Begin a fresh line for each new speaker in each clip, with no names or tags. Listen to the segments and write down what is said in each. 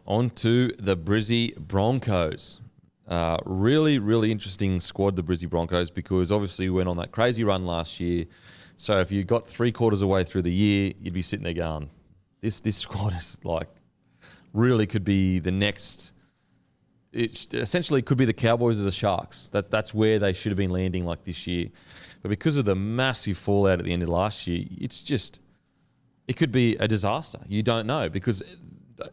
On to the Brisbane Broncos. Really, really interesting squad, the Brisbane Broncos, because obviously we went on that crazy run last year. So if you got 3/4 of the way through the year, you'd be sitting there going, this squad is like really could be the next. It essentially could be the Cowboys or the Sharks. That's where they should have been landing like this year. But because of the massive fallout at the end of last year, it could be a disaster. You don't know because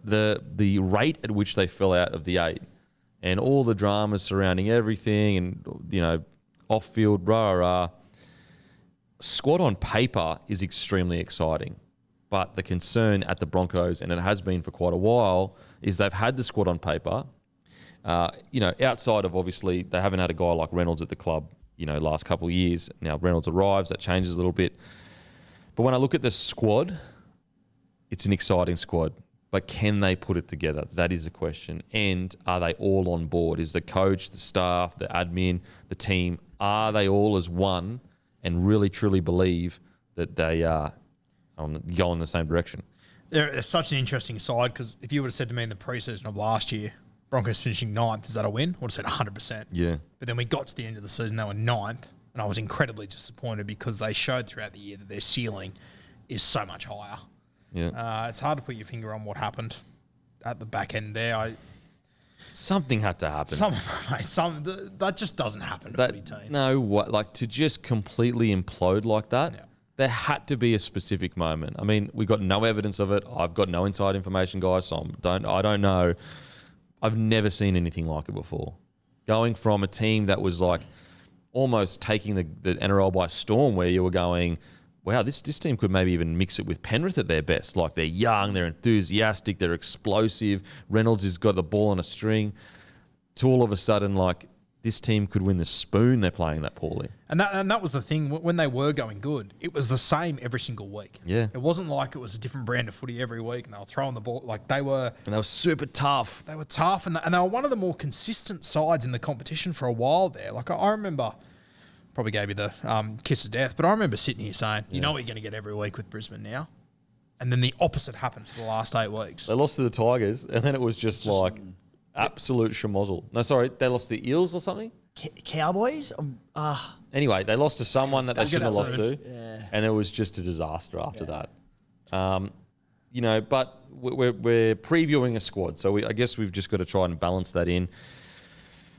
the rate at which they fell out of the 8 and all the dramas surrounding everything and, off-field, squad on paper is extremely exciting. But the concern at the Broncos, and it has been for quite a while, is they've had the squad on paper. Outside of obviously they haven't had a guy like Reynolds at the club, last couple of years. Now Reynolds arrives, that changes a little bit. But when I look at the squad, it's an exciting squad. But can they put it together? That is a question. And are they all on board? Is the coach, the staff, the admin, the team, are they all as one and really truly believe that they are go in the same direction?
They're such an interesting side because if you would have said to me in the preseason of last year, Broncos finishing 9th, is that a win? I would have said 100%.
Yeah. But
then we got to the end of the season, they were 9th, and I was incredibly disappointed because they showed throughout the year that their ceiling is so much higher.
Yeah.
It's hard to put your finger on what happened at the back end there.
Something had to happen.
That just doesn't happen to footy teams.
No, to just completely implode like that, there had to be a specific moment. I mean, we got no evidence of it. I've got no inside information, guys, so I don't know. I've never seen anything like it before. Going from a team that was like almost taking the NRL by storm, where you were going, wow, this team could maybe even mix it with Penrith at their best. Like, they're young, they're enthusiastic, they're explosive. Reynolds has got the ball on a string. To all of a sudden, like, this team could win the spoon. They're playing that poorly.
And that was the thing. When they were going good, it was the same every single week.
Yeah.
It wasn't like it was a different brand of footy every week and they were throwing the ball. Like, they were...
And they were super tough.
They were tough and they were one of the more consistent sides in the competition for a while there. Like, I remember... Probably gave you the kiss of death, but I remember sitting here saying, you know what you're going to get every week with Brisbane now? And then the opposite happened for the last 8 weeks.
They lost to the Tigers, and then it was just like absolute schmozzle. No, sorry, they lost to the Eels or something?
Cowboys?
Anyway, they lost to someone that they shouldn't have lost to, and it was just a disaster after that. But we're previewing a squad, so I guess we've just got to try and balance that in.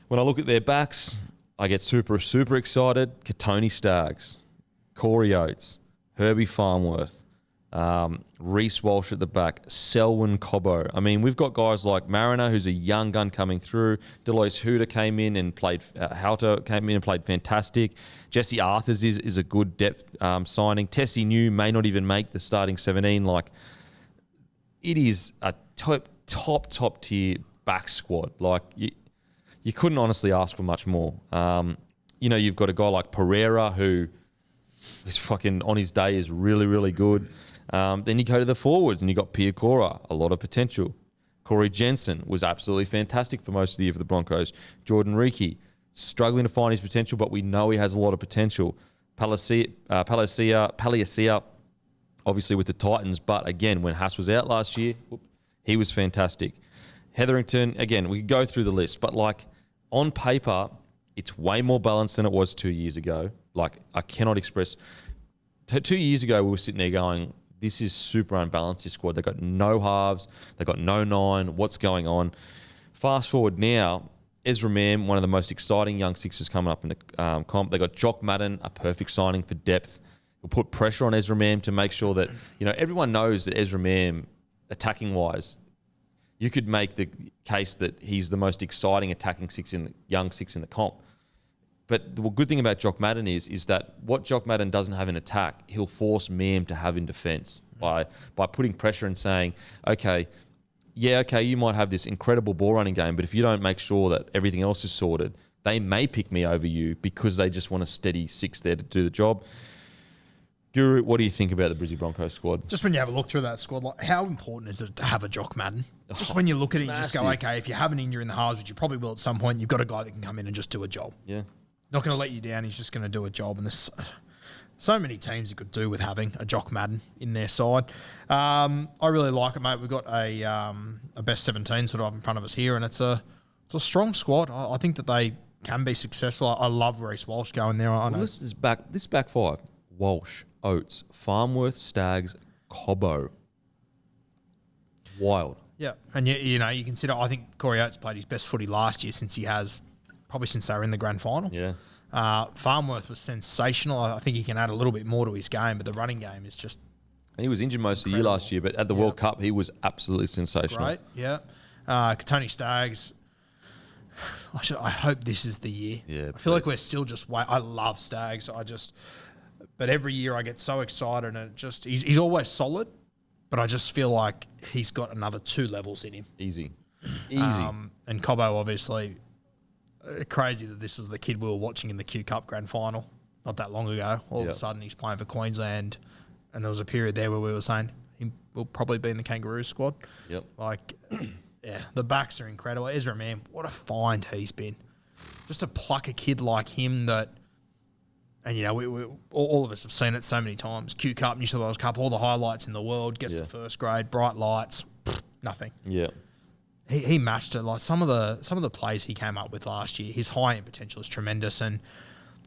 When I look at their backs, I get super, super excited. Katoni Staggs, Corey Oates, Herbie Farnworth, Reece Walsh at the back, Selwyn Cobbo. I mean, we've got guys like Mariner, who's a young gun coming through. Deloise Huda came in and played. Houter came in and played fantastic. Jesse Arthurs is a good depth signing. Tessie New may not even make the starting 17. Like, it is a top tier back squad. Like, you couldn't honestly ask for much more. You've got a guy like Pereira who is fucking on his day is really, really good. Then you go to the forwards and you got Pia Cora, a lot of potential. Corey Jensen was absolutely fantastic for most of the year for the Broncos. Jordan Reiki, struggling to find his potential, but we know he has a lot of potential. Palasia, obviously with the Titans, but again, when Haas was out last year, he was fantastic. Hetherington, again, we could go through the list, but like on paper, it's way more balanced than it was 2 years ago. Like, I cannot express. 2 years ago, we were sitting there going, this is super unbalanced, this squad. They've got no halves. They've got no 9. What's going on? Fast forward now, Ezra Mam, one of the most exciting young sixers coming up in the comp. They got Jock Madden, a perfect signing for depth. We'll put pressure on Ezra Mam to make sure that, everyone knows that Ezra Mam, attacking-wise, you could make the case that he's the most exciting attacking young six in the comp. But the good thing about Jock Madden is that what Jock Madden doesn't have in attack, he'll force Mam to have in defence by putting pressure and saying, okay, you might have this incredible ball running game, but if you don't make sure that everything else is sorted, they may pick me over you because they just want a steady six there to do the job. Guru, what do you think about the Brisbane Broncos squad?
Just when you have a look through that squad, like, how important is it to have a Jock Madden? Just when you look at it, you just go, okay, if you have an injury in the halves, which you probably will at some point, you've got a guy that can come in and just do a job.
Yeah.
Not going to let you down. He's just going to do a job. And So many teams you could do with having a Jock Madden in their side. I really like it, mate. We've got a best 17 sort of in front of us here, and it's a strong squad. I think that they can be successful. I love Reece Walsh going there. I know.
This back five: Walsh, Oates, Farmworth, Staggs, Cobbo. Wild.
Yeah, and you consider. I think Corey Oates played his best footy last year since they were in the grand final.
Yeah.
Farmworth was sensational. I think he can add a little bit more to his game, but the running game is just.
And he was injured most of the year last year, but at the World Cup, he was absolutely sensational.
Great, yeah. Tony Staggs. I hope this is the year.
Yeah,
I feel like we're still just wait. I love Staggs. But every year I get so excited, and he's always solid, but I just feel like he's got another 2 levels in him.
Easy.
And Cobbo, obviously, crazy that this was the kid we were watching in the Q Cup grand final not that long ago. All of a sudden he's playing for Queensland, and there was a period there where we were saying he will probably be in the Kangaroo squad.
Yep.
Yeah, the backs are incredible. Ezra Mann, what a find he's been. Just to pluck a kid like him that, and we all of us have seen it so many times. Q Cup, New South Wales Cup, all the highlights in the world. Gets to first grade, bright lights, nothing.
Yeah.
He matched it. Like some of the plays he came up with last year, his high end potential is tremendous. And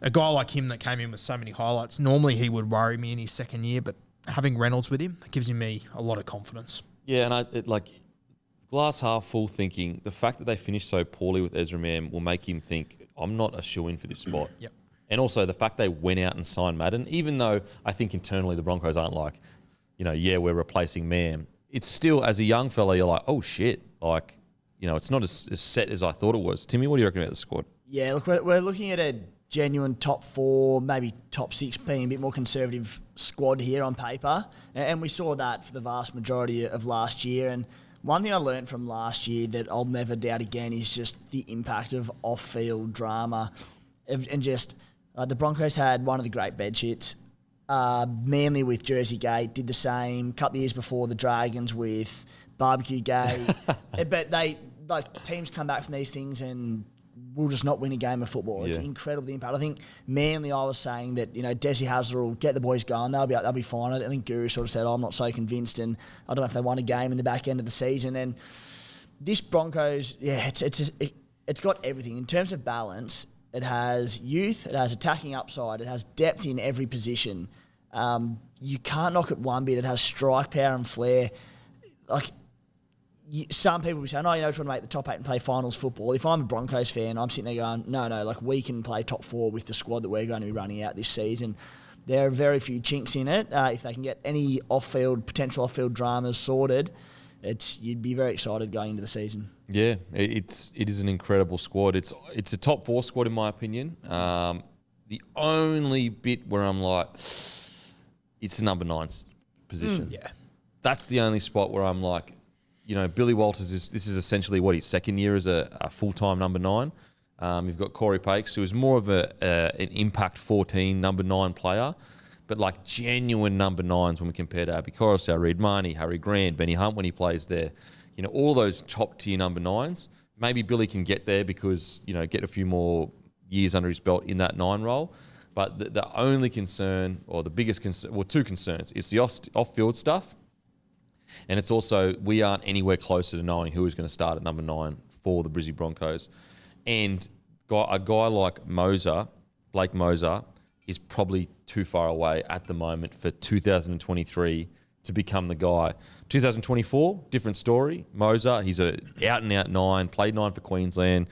a guy like him that came in with so many highlights, normally he would worry me in his second year, but having Reynolds with him, that gives me a lot of confidence.
Yeah, and glass half full thinking, the fact that they finished so poorly with Ezra Mann will make him think, I'm not a shoo-in for this spot.
Yep.
And also the fact they went out and signed Madden, even though I think internally the Broncos aren't like, we're replacing Mann. It's still, as a young fella, you're like, oh shit, it's not as set as I thought it was. Timmy, what do you reckon about the squad?
Yeah, look, we're looking at a genuine top 4, maybe top 6, being a bit more conservative squad here on paper. And we saw that for the vast majority of last year. And one thing I learned from last year that I'll never doubt again is just the impact of off-field drama. And just the Broncos had one of the great bedshits. Manly with Jersey Gate did the same. A couple of years before, the Dragons with Barbecue Gate. But teams come back from these things and we'll just not win a game of football. It's incredible, the impact. I think Manly, I was saying that, Desi Hasler will get the boys going. They'll be fine. I think Guru sort of said, I'm not so convinced, and I don't know if they won a game in the back end of the season. And this Broncos, it's got everything. In terms of balance, it has youth, it has attacking upside, it has depth in every position. You can't knock it one bit. It has strike power and flair. Some people will be saying, we just want to make the top 8 and play finals football. If I'm a Broncos fan, I'm sitting there going, no, we can play top 4 with the squad that we're going to be running out this season. There are very few chinks in it. If they can get any potential off-field dramas sorted, you'd be very excited going into the season.
Yeah, it is an incredible squad. It's a top 4 squad in my opinion. The only bit where I'm like, it's the number 9 position.
Yeah.
That's the only spot where I'm like, Billy Walters this is essentially his second year as a full-time number 9. You've got Corey Pakes, who is more of an impact 14 number 9 player, but genuine number 9s when we compare to Abby Coruscant, Reid Marnie, Harry Grant, Benny Hunt when he plays there. All those top-tier number 9s. Maybe Billy can get there because, get a few more years under his belt in that 9 role. But the only concern, or the biggest concern, 2 concerns. It's the off-field stuff, and it's also we aren't anywhere closer to knowing who is going to start at number 9 for the Brisbane Broncos. And a guy like Blake Moser, is probably too far away at the moment for 2023 to become the guy. 2024, different story. Moser, he's a out-and-out 9, played 9 for Queensland.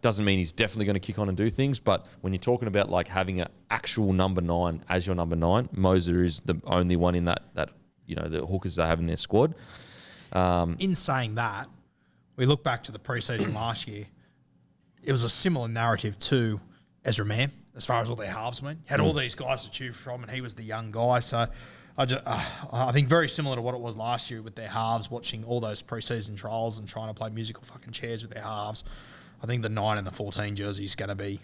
Doesn't mean he's definitely going to kick on and do things, but when you're talking about having an actual number 9 as your number 9, Moser is the only one in that the hookers they have in their squad.
In saying that, we look back to the preseason last year, it was a similar narrative to Ezra Mann as far as all their halves went. You had all these guys to choose from, and he was the young guy. So I think very similar to what it was last year with their halves, watching all those preseason trials and trying to play musical fucking chairs with their halves. I think the 9 and the 14 jersey is going to be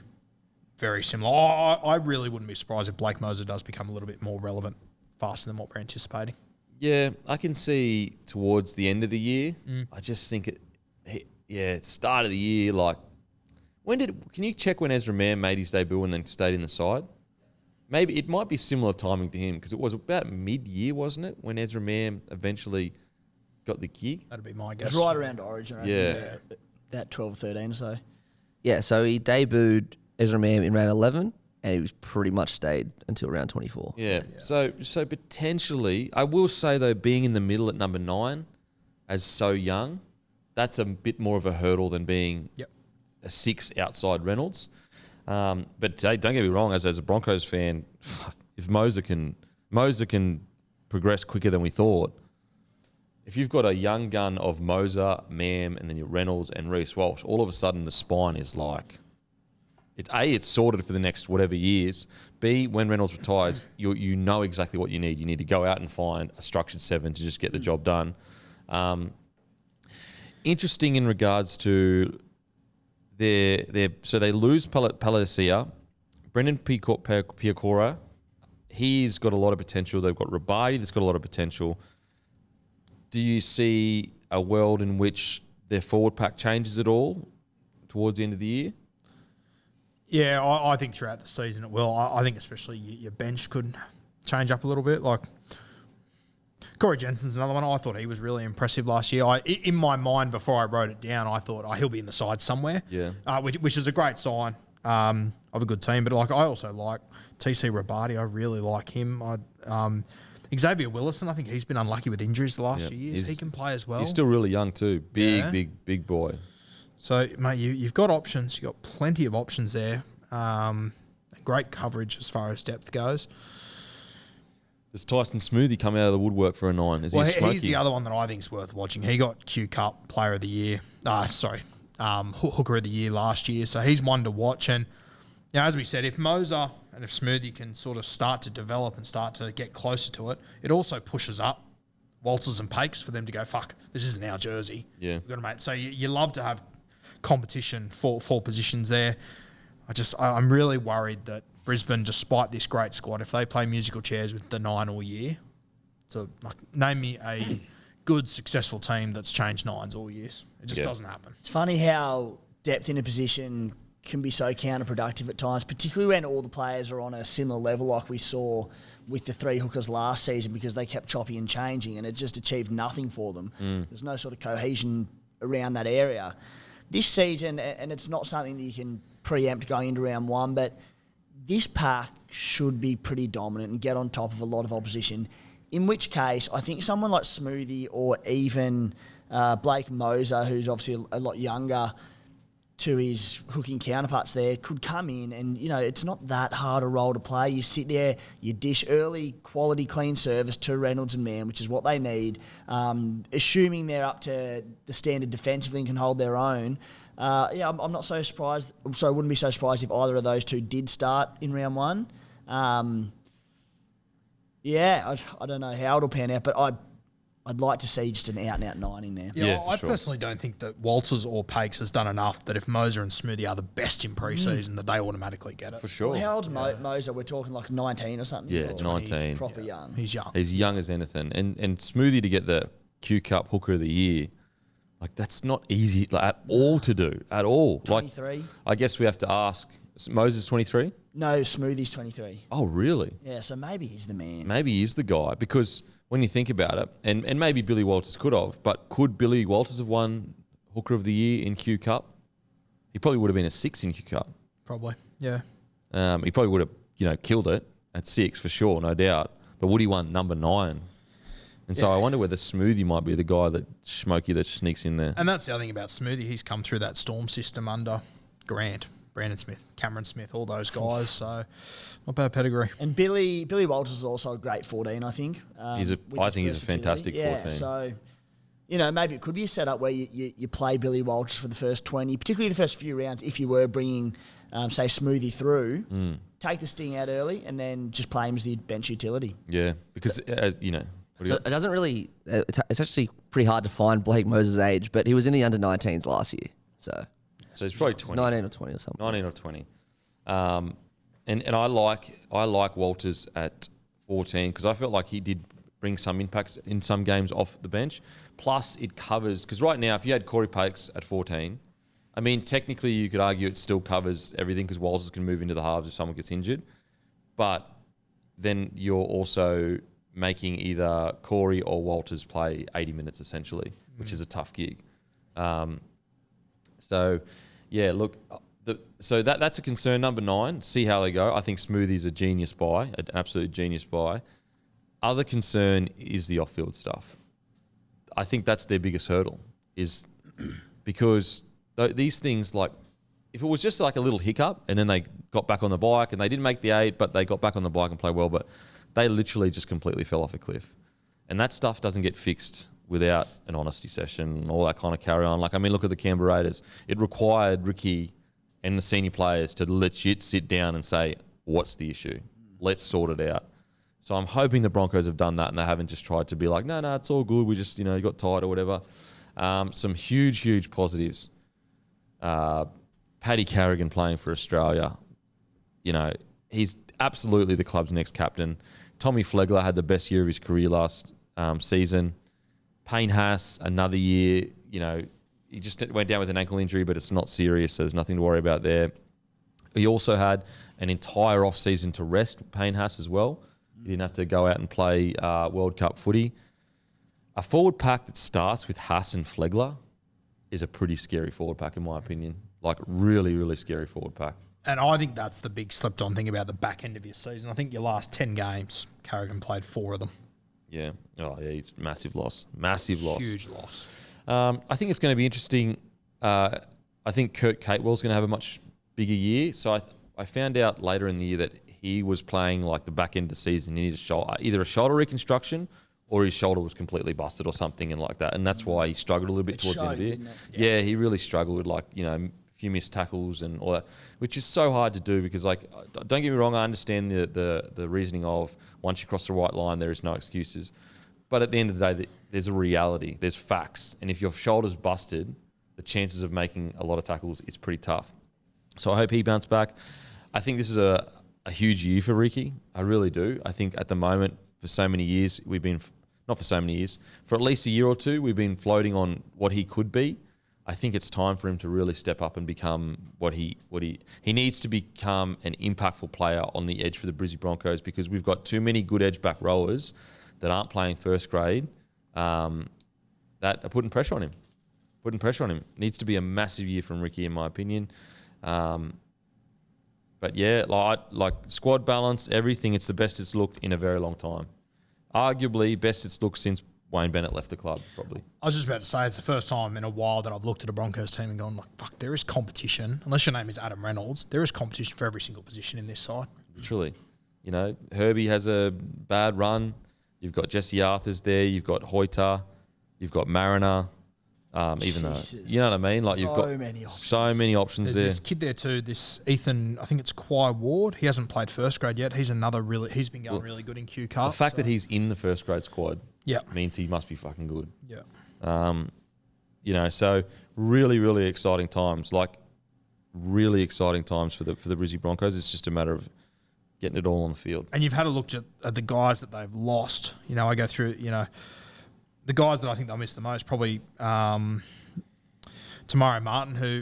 very similar. I really wouldn't be surprised if Blake Moser does become a little bit more relevant faster than what we're anticipating.
Yeah, I can see towards the end of the year. I just think start of the year, can you check when Ezra Mann made his debut and then stayed in the side? maybe it might be similar timing to him because it was about mid-year, wasn't it, when Ezra Mam eventually got the gig?
That'd be my
It
guess.
was right around Origin. I reckon,
Yeah.
about 12 or 13 or so.
Yeah, so he debuted Ezra Mam in round 11, and he was pretty much stayed until round 24.
Yeah. So potentially, I will say though, being in the middle at number 9 as so young, that's a bit more of a hurdle than being a 6 outside Reynolds. But don't get me wrong, as a Broncos fan, if Moser can progress quicker than we thought, if you've got a young gun of Moser, Mam, and then your Reynolds and Reece Walsh, all of a sudden the spine is like, it's sorted for the next whatever years. B, when Reynolds retires, you know exactly what you need. You need to go out and find a structured 7 to just get the job done. Interesting in regards to so they lose Palacia, Brendan Piacora. He's got a lot of potential. They've got Rabadi that's got a lot of potential. Do you see a world in which their forward pack changes at all towards the end of the year?
Yeah, I think throughout the season it will. I think especially your bench could change up a little bit. Like Corey Jensen's another one. I thought he was really impressive last year. In my mind, before I wrote it down, I thought he'll be in the side somewhere.
Yeah,
which is a great sign of a good team. But like I also like TC Rabadi. I really like him. Xavier Willison, I think he's been unlucky with injuries the last few years. He can play as well.
He's still really young too. Big boy.
So, mate, you've got options. You've got plenty of options there. Great coverage as far as depth goes.
Does Tyson Smoothie come out of the woodwork for a 9? Is he smoky?
He's the other one that I think is worth watching. He got Q Cup Player of the Year. Hooker of the Year last year. So he's one to watch. And as we said, if Moser and if Smoothie can sort of start to develop and start to get closer to it, it also pushes up Walters and Pakes for them to go, fuck, this isn't our jersey.
Yeah.
We've got to make. So you love to have competition for positions there. I'm really worried that Brisbane, despite this great squad, if they play musical chairs with the 9 all year, so name me a good, successful team that's changed 9s all years. It just doesn't happen.
It's funny how depth in a position can be so counterproductive at times, particularly when all the players are on a similar level like we saw with the 3 hookers last season because they kept chopping and changing and it just achieved nothing for them. There's no sort of cohesion around that area. This season, and it's not something that you can preempt going into round 1, but this pack should be pretty dominant and get on top of a lot of opposition, in which case I think someone like Smoothie or even Blake Moser, who's obviously a lot younger to his hooking counterparts there, could come in and, it's not that hard a role to play. You sit there, you dish early, quality, clean service to Reynolds and Mann, which is what they need. Assuming they're up to the standard defensively and can hold their own. I'm not so surprised. So I wouldn't be so surprised if either of those two did start in round 1. I don't know how it'll pan out, but I'd like to see just an out-and-out 9 in there.
Yeah, I personally don't think that Walters or Pakes has done enough that if Moser and Smoothie are the best in pre-season, that they automatically get it.
For sure.
Well, how old's Moser? We're talking like 19 or something?
Yeah, 19.
He's proper young.
He's young.
He's young as anything. And Smoothie to get the Q Cup Hooker of the Year, that's not easy at all to do, at all.
23.
I guess we have to ask, Moses 23?
No, Smoothie's 23.
Oh, really?
Yeah, so maybe he's the man.
Maybe he's the guy because when you think about it, and maybe Billy Walters could have, but could Billy Walters have won Hooker of the Year in Q Cup? He probably would have been a 6 in Q Cup.
Probably, yeah.
He probably would have, killed it at 6 for sure, no doubt. But would he won number 9? And so I wonder whether Smoothie might be the guy that sneaks in there.
And that's the other thing about Smoothie. He's come through that Storm system under Grant, Brandon Smith, Cameron Smith, all those guys. So not bad pedigree.
And Billy Walters is also a great 14, I think.
I think he's a fantastic 14.
So, maybe it could be a setup where you play Billy Walters for the first 20, particularly the first few rounds, if you were bringing, say, Smoothie through, take the sting out early and then just play him as the bench utility.
Yeah, because,
So it doesn't really. It's actually pretty hard to find Blake Moses' age, but he was in the under-19s last year, so
he's probably 20,
19 or 20 or something.
19 or 20. And I like Walters at 14 because I felt like he did bring some impacts in some games off the bench. Plus, it covers because right now, if you had Corey Pakes at 14, I mean technically you could argue it still covers everything because Walters can move into the halves if someone gets injured, but then you're also making either Corey or Walters play 80 minutes essentially, which is a tough gig. So, yeah, look, so that's a concern. Number 9, see how they go. I think Smoothie's a genius buy, an absolute genius buy. Other concern is the off-field stuff. I think that's their biggest hurdle, is because these things, like, if it was just like a little hiccup and then they got back on the bike and they didn't make the 8, but they got back on the bike and played well, but they literally just completely fell off a cliff. And that stuff doesn't get fixed without an honesty session and all that kind of carry on. Like, I mean, look at the Canberra Raiders. It required Ricky and the senior players to legit sit down and say, what's the issue? Let's sort it out. So I'm hoping the Broncos have done that and they haven't just tried to be like, no, it's all good. We just, got tired or whatever. Some huge, huge positives. Paddy Carrigan playing for Australia. He's absolutely the club's next captain. Tommy Flegler had the best year of his career last season. Payne Haas, another year, he just went down with an ankle injury, but it's not serious, so there's nothing to worry about there. He also had an entire off-season to rest, Payne Haas as well. He didn't have to go out and play World Cup footy. A forward pack that starts with Haas and Flegler is a pretty scary forward pack, in my opinion. Like, really, really scary forward pack.
And I think that's the big slept-on thing about the back end of your season. I think your last 10 games, Carrigan played 4 of them.
Yeah. Oh, yeah, it's massive loss. Massive loss.
Huge loss.
I think it's going to be interesting. I think Kurt Catewell's going to have a much bigger year. So I found out later in the year that he was playing like the back end of the season. He needed either a shoulder reconstruction or his shoulder was completely busted or something and like that. And that's why he struggled a little bit towards the end of the year. Yeah, he really struggled with a few missed tackles and all that, which is so hard to do because, like, don't get me wrong, I understand the reasoning of once you cross the white line, there is no excuses. But at the end of the day, there's a reality. There's facts. And if your shoulder's busted, the chances of making a lot of tackles is pretty tough. So I hope he bounced back. I think this is a huge year for Ricky. I really do. I think at the moment, for so many years, not for so many years, for at least a year or two, we've been floating on what he could be. I think it's time for him to really step up and become what he needs to become, an impactful player on the edge for the Brisbane Broncos, because we've got too many good edge back rowers that aren't playing first grade that are putting pressure on him. Needs to be a massive year from Ricky, in my opinion. But yeah, like squad balance, everything, it's the best it's looked in a very long time. Arguably best it's looked since Wayne Bennett left the club, probably.
I was just about to say, it's the first time in a while that I've looked at a Broncos team and gone, like, fuck, there is competition. Unless your name is Adam Reynolds, there is competition for every single position in this side.
Literally. Herbie has a bad run. You've got Jesse Arthurs there. You've got Hoyter. You've got Mariner. Even though, you know what I mean? Like, you've got so many options there.
There's this kid there too, this Ethan, I think it's Quai Ward. He hasn't played first grade yet. He's he's been going really good in Q Cup.
The fact that he's in the first grade squad
Yeah.
means he must be fucking good.
Yeah.
So really, really exciting times. Like, really exciting times for the Brisbane Broncos. It's just a matter of getting it all on the field.
And you've had a look at the guys that they've lost. I go through, the guys that I think they'll miss the most, probably Tamari Martin, who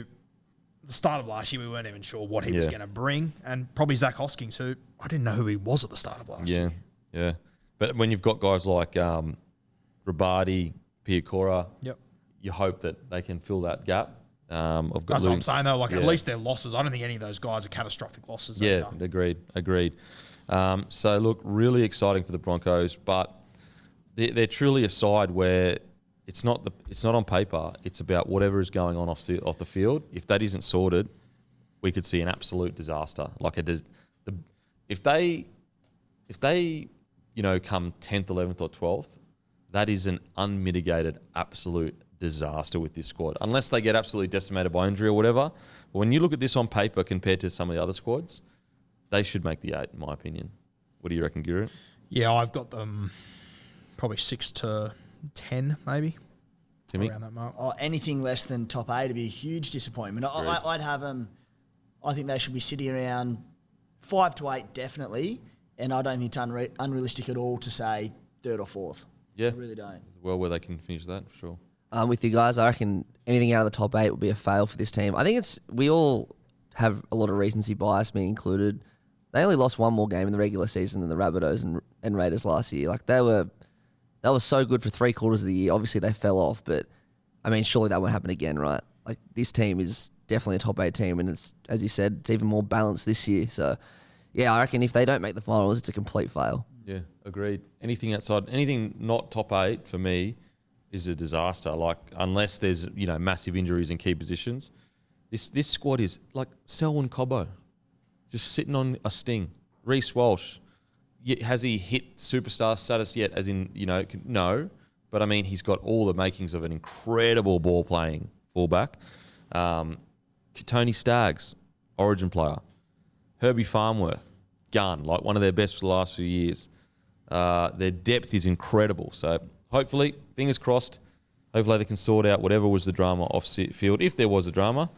at the start of last year we weren't even sure what he was going to bring, and probably Zach Hoskins, who I didn't know who he was at the start of last year.
Yeah. But when you've got guys like Rabadi, Piakora, you hope that they can fill that gap. That's
what I'm saying, though. Like, at least their losses, I don't think any of those guys are catastrophic losses.
Yeah,
either.
agreed. So, look, really exciting for the Broncos, but they're truly a side where it's not on paper. It's about whatever is going on off the field. If that isn't sorted, we could see an absolute disaster. Like, if they come 10th, 11th, or 12th, that is an unmitigated absolute disaster with this squad. Unless they get absolutely decimated by injury or whatever. But when you look at this on paper compared to some of the other squads, they should make the 8, in my opinion. What do you reckon, Guru?
Yeah, I've got them probably 6 to 10, maybe.
Timmy?
Around that mark.
Anything less than top 8 would be a huge disappointment. I'd have them. I think they should be sitting around 5 to 8, definitely. And I don't think it's unrealistic at all to say 3rd or 4th.
Yeah.
I really don't.
Well, where they can finish that, for sure.
With you guys, I reckon anything out of the top 8 would be a fail for this team. I think we all have a lot of recency bias, me included, they only lost one more game in the regular season than the Rabbitohs and Raiders last year. Like they were so good for 3/4 of the year. Obviously they fell off, but I mean, surely that won't happen again, right? Like this team is definitely a top 8 team, and it's, as you said, it's even more balanced this year. So yeah, I reckon if they don't make the finals, it's a complete fail.
Yeah, agreed. Anything not top 8 for me is a disaster. Like unless there's massive injuries in key positions, this squad is like Selwyn Cobbo, just sitting on a sting. Reece Walsh, has he hit superstar status yet? As in, no, but I mean he's got all the makings of an incredible ball playing fullback. Tony Staggs, Origin player. Herbie Farnworth, gun, like one of their best for the last few years. Their depth is incredible. So hopefully, fingers crossed, hopefully they can sort out whatever was the drama off field, if there was a drama.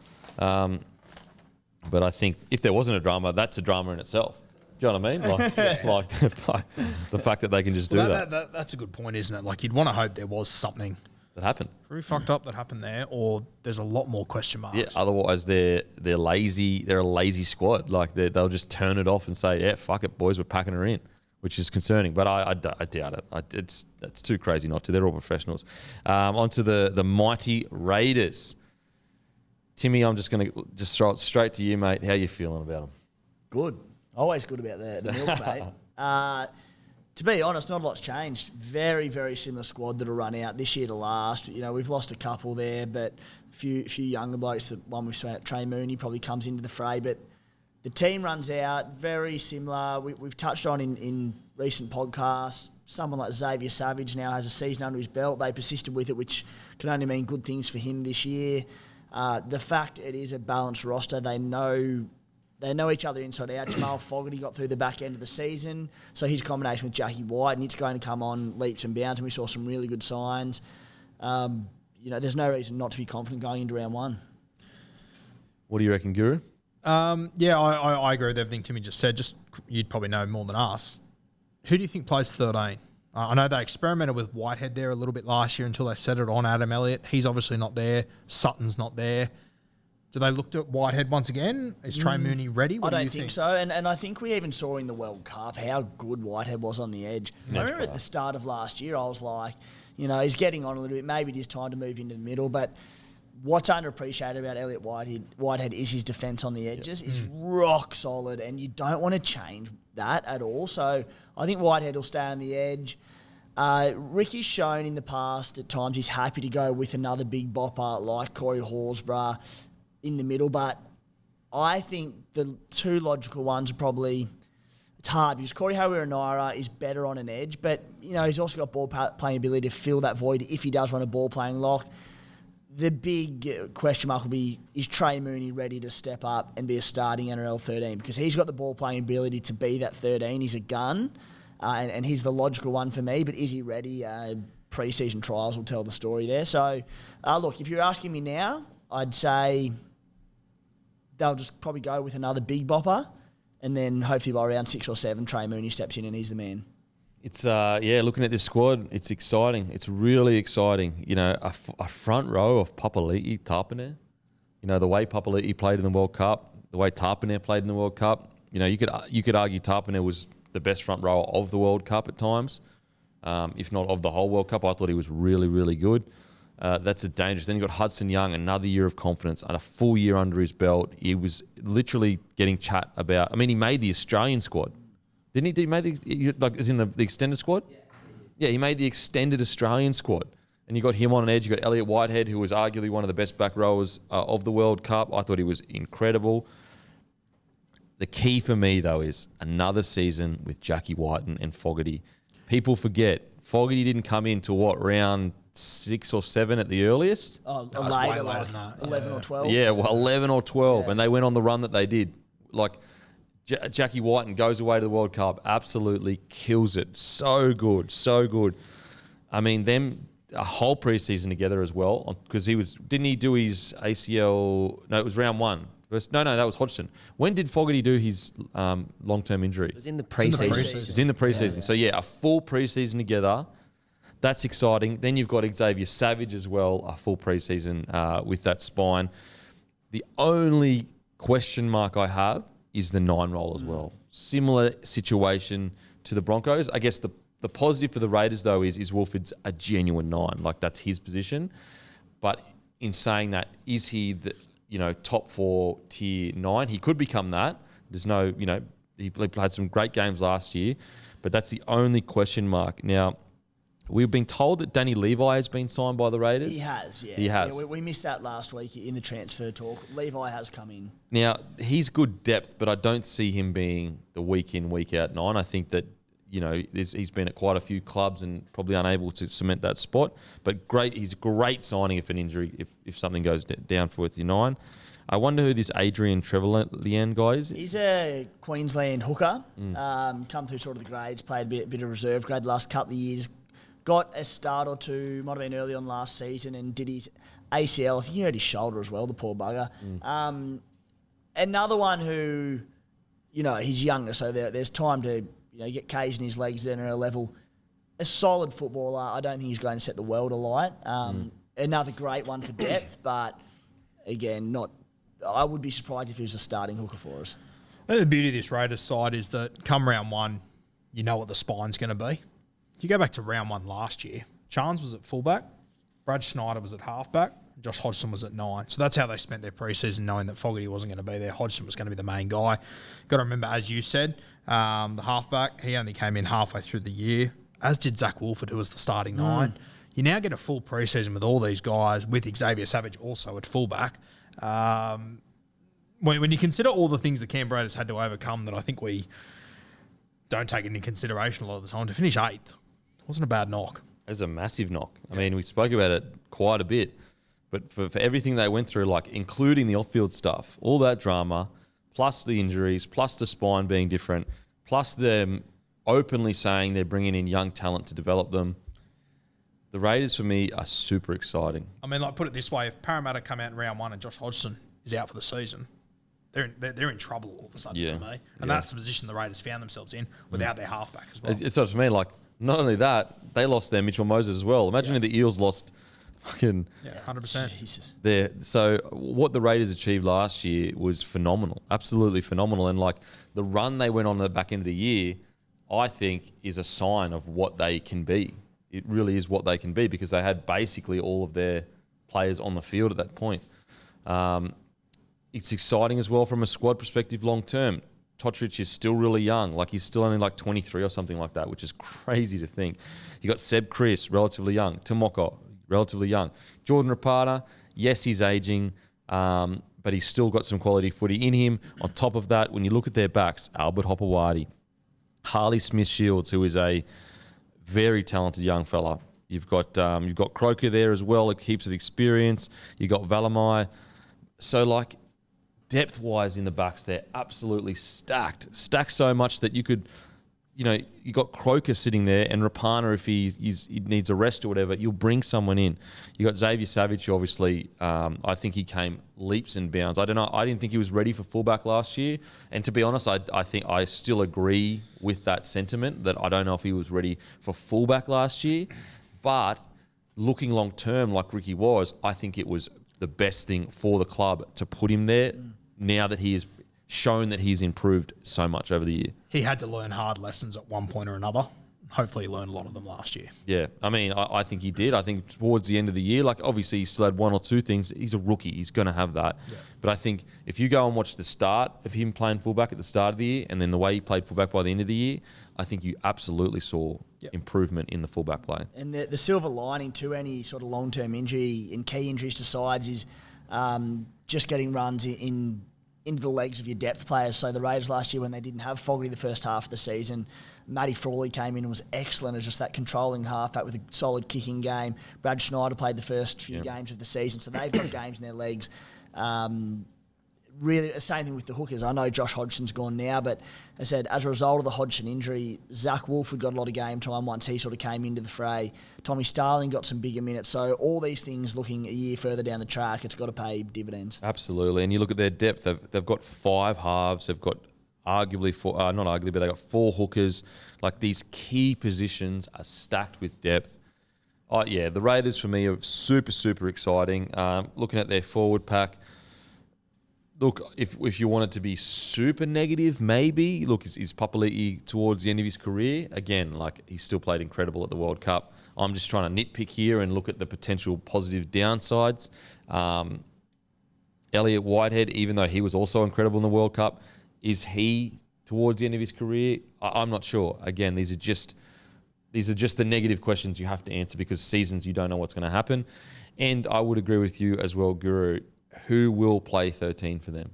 But I think if there wasn't a drama, that's a drama in itself. Do you know what I mean? Like the fact that they can just do that.
That's a good point, isn't it? Like you'd want to hope there was something
that happened.
Pretty fucked up that happened there, or there's a lot more question marks.
Yeah, otherwise they're lazy. They're a lazy squad. Like they'll just turn it off and say, "Yeah, fuck it, boys, we're packing her in," which is concerning. But I doubt it. It's too crazy not to. They're all professionals. Onto the mighty Raiders. Timmy, I'm just going to throw it straight to you, mate. How you feeling about them?
Good. Always good about the milk, mate. To be honest, not a lot's changed. Very, very similar squad that'll run out this year to last. We've lost a couple there, but a few younger blokes. The one we've spoken about, Trey Mooney, probably comes into the fray. But the team runs out, very similar. We've touched on in recent podcasts, someone like Xavier Savage now has a season under his belt. They persisted with it, which can only mean good things for him this year. The fact it is a balanced roster, they know each other inside out. Jamal Fogarty got through the back end of the season, so his combination with Jackie White, and it's going to come on leaps and bounds, and we saw some really good signs. There's no reason not to be confident going into round 1.
What do you reckon, Guru?
I agree with everything Timmy just said. Just you'd probably know more than us. Who do you think plays 13? I know they experimented with Whitehead there a little bit last year until they set it on Adam Elliott. He's obviously not there. Sutton's not there. Do they look at Whitehead once again? Is Trey Mooney ready?
I don't think so. And I think we even saw in the World Cup how good Whitehead was on the edge. I remember at the start of last year, I was like, he's getting on a little bit. Maybe it is time to move into the middle. But what's underappreciated about Elliott Whitehead is his defence on the edges. It's rock solid, and you don't want to change that at all. So I think Whitehead will stay on the edge. Ricky's shown in the past at times he's happy to go with another big bopper like Corey Horsburgh in the middle, but I think the two logical ones are probably, it's hard because Corey Harawira-Naera is better on an edge, but he's also got ball playing ability to fill that void if he does run a ball playing lock. The big question mark will be, is Trey Mooney ready to step up and be a starting NRL 13? Because he's got the ball playing ability to be that 13. He's a gun, and he's the logical one for me, but is he ready? Pre-season trials will tell the story there. So, look, if you're asking me now, I'd say they'll just probably go with another big bopper, and then hopefully by round 6 or 7, Trey Mooney steps in and he's the man.
It's looking at this squad, it's exciting. It's really exciting. A front row of Papali'i, Tarpanere. The way Papali'i played in the World Cup, the way Tarpanere played in the World Cup. You could argue Tarpanere was the best front row of the World Cup at times, if not of the whole World Cup. I thought he was really, really good. That's a dangerous. Then you got Hudson Young, another year of confidence and a full year under his belt. He was literally getting chat about. I mean, he made the Australian squad, didn't he? Did he made as in the extended squad? Yeah, he made the extended Australian squad, and you got him on an edge. You got Elliott Whitehead, who was arguably one of the best back rowers of the World Cup. I thought he was incredible. The key for me though is another season with Jackie White and Fogarty. People forget Fogarty didn't come into round 6 or 7 at the earliest.
Oh, later than that. 11 or 12.
Yeah, 11 or 12. And they went on the run that they did. Like, Jackie Whiten goes away to the World Cup, absolutely kills it. So good, so good. I mean, them a whole preseason together as well, because didn't he do his ACL? No, it was round 1. No, that was Hodgson. When did Fogarty do his long-term injury?
It was in the preseason.
It's in the preseason. Yeah. So, a full preseason together. That's exciting. Then you've got Xavier Savage as well, a full preseason with that spine. The only question mark I have is the 9 role as well. similar situation to the Broncos. I guess the positive for the Raiders, though, is Wolford's a genuine 9. Like, that's his position. But in saying that, is he the, top 4 tier 9? He could become that. There's no, he played some great games last year, but that's the only question mark. Now, we've been told that Danny Levi has been signed by the Raiders.
He has, yeah.
He has.
Yeah, we missed that last week in the transfer talk. Levi has come in.
Now, he's good depth, but I don't see him being the week in, week out 9. I think that, he's been at quite a few clubs and probably unable to cement that spot. But he's a great signing if an injury, if something goes down for with your 9. I wonder who this Adrian Trevelyan guy is.
He's a Queensland hooker. Come through sort of the grades, played a bit of reserve grade the last couple of years. Got a start or two, might have been early on last season, and did his ACL. I think he hurt his shoulder as well, the poor bugger. Another one who, he's younger, so there's time to get K's in his legs then at a level. A solid footballer. I don't think he's going to set the world alight. Another great one for depth, but again, I would be surprised if he was a starting hooker for us.
The beauty of this Raiders side is that come round 1, you know what the spine's going to be. You go back to round 1 last year, Chance was at fullback, Brad Schneider was at halfback, Josh Hodgson was at 9. So that's how they spent their preseason, knowing that Fogarty wasn't going to be there. Hodgson was going to be the main guy. Got to remember, as you said, the halfback, he only came in halfway through the year, as did Zach Wolford, who was the starting 9. You now get a full preseason with all these guys, with Xavier Savage also at fullback. When you consider all the things the Canberra Raiders had to overcome that I think we don't take into consideration a lot of the time, to finish 8th wasn't a bad knock.
It was a massive knock. I mean, we spoke about it quite a bit, but for everything they went through, like including the off-field stuff, all that drama, plus the injuries, plus the spine being different, plus them openly saying they're bringing in young talent to develop them, the Raiders, for me, are super exciting.
I mean, put it this way, if Parramatta come out in round 1 and Josh Hodgson is out for the season, they're in trouble all of a sudden for me. And that's the position the Raiders found themselves in without their halfback as well.
It's sort of for me, like, not only that, they lost their Mitchell Moses as well. Imagine if the Eels lost fucking...
Yeah, 100%.
Jesus.
There. So what the Raiders achieved last year was phenomenal, absolutely phenomenal. And, like, the run they went on at the back end of the year, I think, is a sign of what they can be. It really is what they can be, because they had basically all of their players on the field at that point. It's exciting as well from a squad perspective long term. Totrich is still really young. Like, he's still only like 23 or something like that, which is crazy to think. You got Seb Chris, relatively young. Tomoko, relatively young. Jordan Rapata, yes, he's aging, but he's still got some quality footy in him. On top of that, when you look at their backs, Albert Hopewadi, Harley Smith-Shields, who is a very talented young fella. You've got Croker there as well, like heaps of experience. You got Valamai. So, like, depth-wise in the backs, they're absolutely stacked. Stacked so much that you could, you got Croker sitting there, and Rapana, if he needs a rest or whatever, you'll bring someone in. You got Xavier Savage, who obviously, I think he came leaps and bounds. I don't know. I didn't think he was ready for fullback last year. And to be honest, I think I still agree with that sentiment, that I don't know if he was ready for fullback last year. But looking long term, like Ricky was, I think it was the best thing for the club to put him there now that he has shown that he's improved so much over the year.
He had to learn hard lessons at one point or another. Hopefully he learned a lot of them last year.
Yeah, I mean, I think he did. I think towards the end of the year, like, obviously he still had one or two things. He's a rookie. He's going to have that. Yeah. But I think if you go and watch the start of him playing fullback at the start of the year, and then the way he played fullback by the end of the year, I think you absolutely saw improvement in the fullback play.
And the silver lining to any sort of long-term injury and key injuries to sides is just getting runs into the legs of your depth players. So the Raiders last year, when they didn't have Fogarty the first half of the season, Matty Frawley came in and was excellent as just that controlling halfback with a solid kicking game. Brad Schneider played the first few games of the season, so they've got games in their legs. Really, the same thing with the hookers. I know Josh Hodgson's gone now, but I said as a result of the Hodgson injury, Zach Wolford got a lot of game time once he sort of came into the fray. Tommy Starling got some bigger minutes. So all these things looking a year further down the track, it's got to pay dividends.
Absolutely. And you look at their depth, they've got 5 halves. They've got arguably not arguably, but they've got 4 hookers. Like, these key positions are stacked with depth. The Raiders for me are super, super exciting. Looking at their forward pack, Look, if you wanted to be super negative, maybe look, is Papali'i towards the end of his career again? Like he still played incredible at the World Cup. I'm just trying to nitpick here and look at the potential positive downsides. Elliot Whitehead, even though he was also incredible in the World Cup, is he towards the end of his career? I'm not sure. Again, these are just the negative questions you have to answer because seasons you don't know what's going to happen. And I would agree with you as well, Guru. Who will play 13 for them?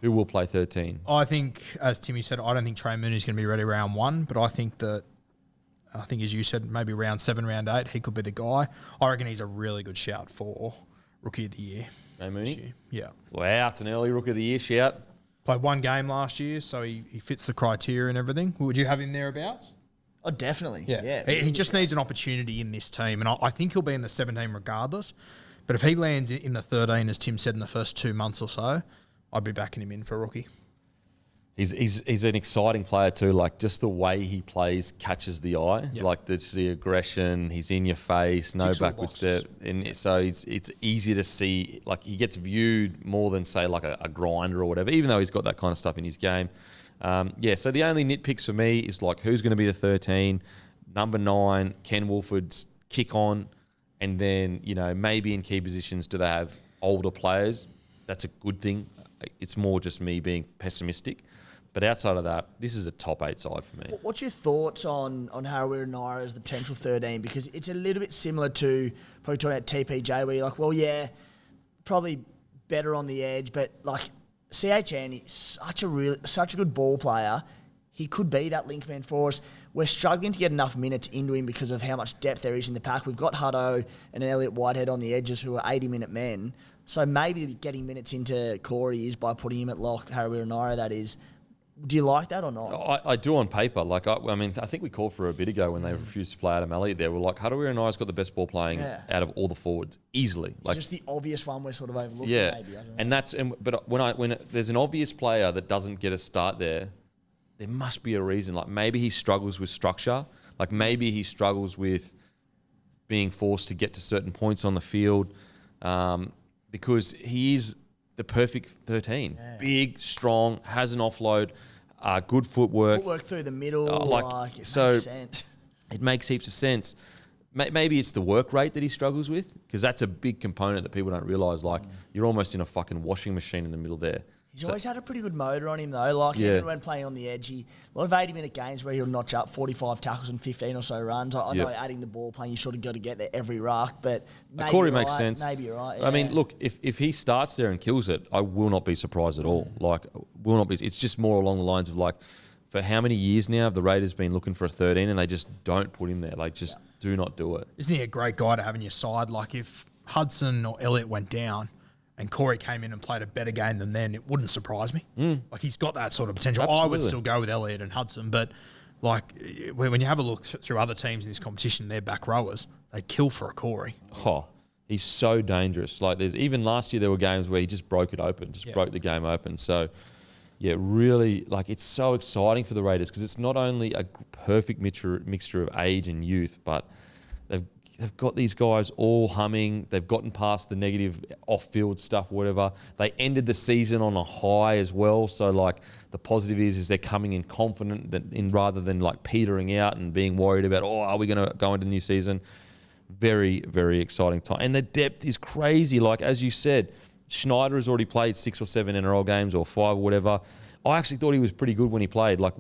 Who will play 13?
I think, as Timmy said, I don't think Trey Mooney's going to be ready round 1, but I think, as you said, maybe round 7, round 8, he could be the guy. I reckon he's a really good shout for Rookie of the Year.
Trey Mooney?
Yeah.
Wow, it's an early Rookie of the Year shout.
Played 1 game last year, so he fits the criteria and everything. Would you have him thereabouts?
Oh, definitely. Yeah.
He just needs an opportunity in this team, and I think he'll be in the 17 regardless. But if he lands in the 13, as Tim said, in the first 2 months or so, I'd be backing him in for a rookie.
He's an exciting player too. Like just the way he plays catches the eye.
Yep.
Like the aggression. He's in your face. No
Ticks all
backward
boxes.
step. And so it's easy to see. Like he gets viewed more than say like a grinder or whatever. Even though he's got that kind of stuff in his game. So the only nitpicks for me is like who's going to be the 13. Number 9, Ken Wolford's kick on. And then, maybe in key positions, do they have older players? That's a good thing. It's more just me being pessimistic. But outside of that, this is a top 8 side for me.
What's your thoughts on Harawira Naira as the potential 13? Because it's a little bit similar to probably talking about TPJ, where you're like, well, yeah, probably better on the edge, but like CHN is such a good ball player. He could be that link man for us. We're struggling to get enough minutes into him because of how much depth there is in the pack. We've got Hutto and Elliot Whitehead on the edges who are 80-minute men. So maybe getting minutes into Corey is by putting him at lock, Harawira Naira, that is. Do you like that or not?
I do on paper. Like I think we called for a bit ago when they refused to play Adam Elliott there. We're like, Harawira Naira's got the best ball playing out of all the forwards easily.
It's just the obvious one we're sort of overlooking.
Yeah,
maybe. I don't know.
and that's but when there's an obvious player that doesn't get a start there must be a reason. Like maybe he struggles with structure. Like maybe he struggles with being forced to get to certain points on the field because he is the perfect 13. Yeah. Big, strong, has an offload, good footwork.
Footwork through the middle. It makes sense.
It makes heaps of sense. Maybe it's the work rate that he struggles with because that's a big component that people don't realise. Like you're almost in a fucking washing machine in the middle there.
He's always had a pretty good motor on him, though. Like, even when playing on the edge, a lot of 80-minute games where he'll notch up 45 tackles and 15 or so runs. I know adding the ball playing, you sort of got to get there every ruck, but maybe
Corey makes sense.
Maybe you're right. Yeah.
I mean, look, if he starts there and kills it, I will not be surprised at all. Like, will not be. It's just more along the lines of like, for how many years now have the Raiders been looking for a 13 and they just don't put him there? Like, just do not do it.
Isn't he a great guy to have in your side? Like, if Hudson or Elliott went down and Corey came in and played a better game than then, it wouldn't surprise me. Like, he's got that sort of potential.
Absolutely.
I would still go with Elliott and Hudson, but like when you have a look through other teams in this competition, their back rowers, they'd kill for a Corey.
Oh, he's so dangerous. Like, there's even last year there were games where he just broke it open, broke the game open. So, yeah, really, like, it's so exciting for the Raiders because it's not only a perfect mixture of age and youth, but they've got these guys all humming. They've gotten past the negative off-field stuff, whatever. They ended the season on a high as well. So, like, the positive is they're coming in confident rather than, like, petering out and being worried about, are we going to go into the new season? Very, very exciting time. And the depth is crazy. Like, as you said, Schneider has already played 6 or 7 NRL games or 5 or whatever. I actually thought he was pretty good when he played. Like,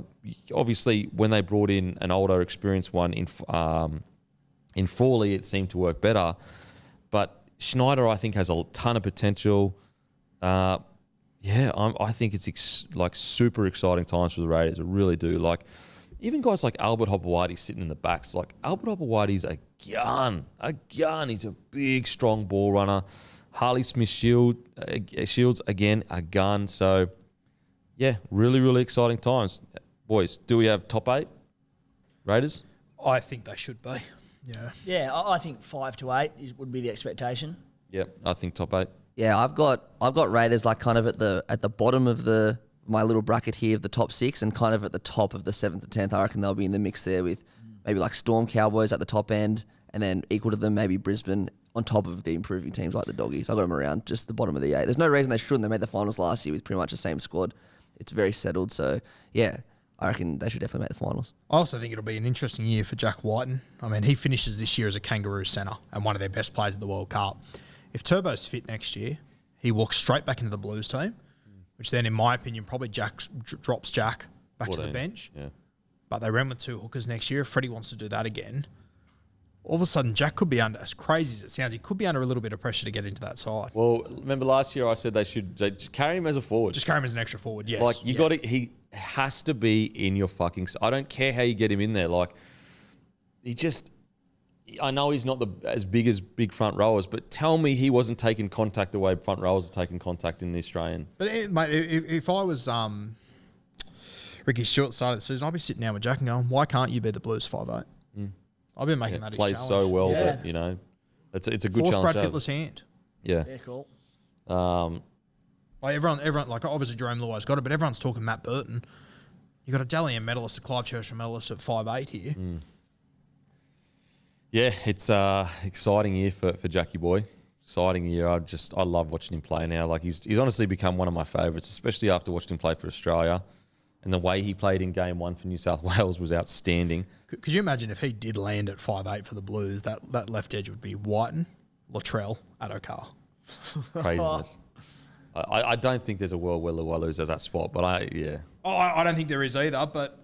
obviously, when they brought in an older, experienced one in Frawley, it seemed to work better. But Schneider, I think, has a ton of potential. I think it's super exciting times for the Raiders. I really do. Like, even guys like Albert Hopewadi sitting in the backs. Like, Albert Hopewadi's a gun. He's a big, strong ball runner. Harley Smith-Shields, again, a gun. So, yeah, really, really exciting times. Boys, do we have top 8 Raiders?
I think they should be.
Yeah, I think 5 to 8 would be the expectation.
Yep, I think top 8.
Yeah, I've got Raiders like kind of at the bottom of my little bracket here of the top 6 and kind of at the top of the 7th to 10th. I reckon they'll be in the mix there with maybe like Storm Cowboys at the top end and then equal to them maybe Brisbane on top of the improving teams like the Doggies. I got them around just the bottom of the 8. There's no reason they shouldn't. They made the finals last year with pretty much the same squad. It's very settled. So, yeah, I reckon they should definitely make the finals.
I also think it'll be an interesting year for Jack Whiten. I mean, he finishes this year as a Kangaroo centre and one of their best players at the World Cup. If Turbo's fit next year, he walks straight back into the Blues team, which then, in my opinion, probably drops Jack back to the bench.
Yeah.
But they ran with 2 hookers next year. If Freddie wants to do that again, all of a sudden Jack could be under, as crazy as it sounds, he could be under a little bit of pressure to get into that side.
Well, remember last year I said they just carry him as a forward.
Just carry him as an extra forward, yes.
Like, he has to be in your fucking... I don't care how you get him in there. Like, I know he's not as big front rowers, but tell me he wasn't taking contact the way front rowers are taking contact in the Australian.
But, mate, if I was Ricky Stewart's side of the season, I'd be sitting down with Jack and going, why can't you be the Blues 5'8"? I've been making that his challenge.
Plays so well that, it's a good
Force
challenge.
Brad Fittler's hand.
Yeah.
Yeah, cool.
Like everyone, like obviously Jerome Luai's got it, but everyone's talking Matt Burton. You got a Dally M medalist, a Clive Churchill medalist at 5'8" here.
Yeah, it's a exciting year for Jackie Boy. Exciting year. I love watching him play now. Like he's honestly become one of my favourites, especially after watching him play for Australia. And the way he played in Game 1 for New South Wales was outstanding.
Could you imagine if he did land at 5'8" for the Blues, that left edge would be Whiten, Latrell, Adokar.
Craziness. I don't think there's a world where Luai loses that spot, but I
don't think there is either, but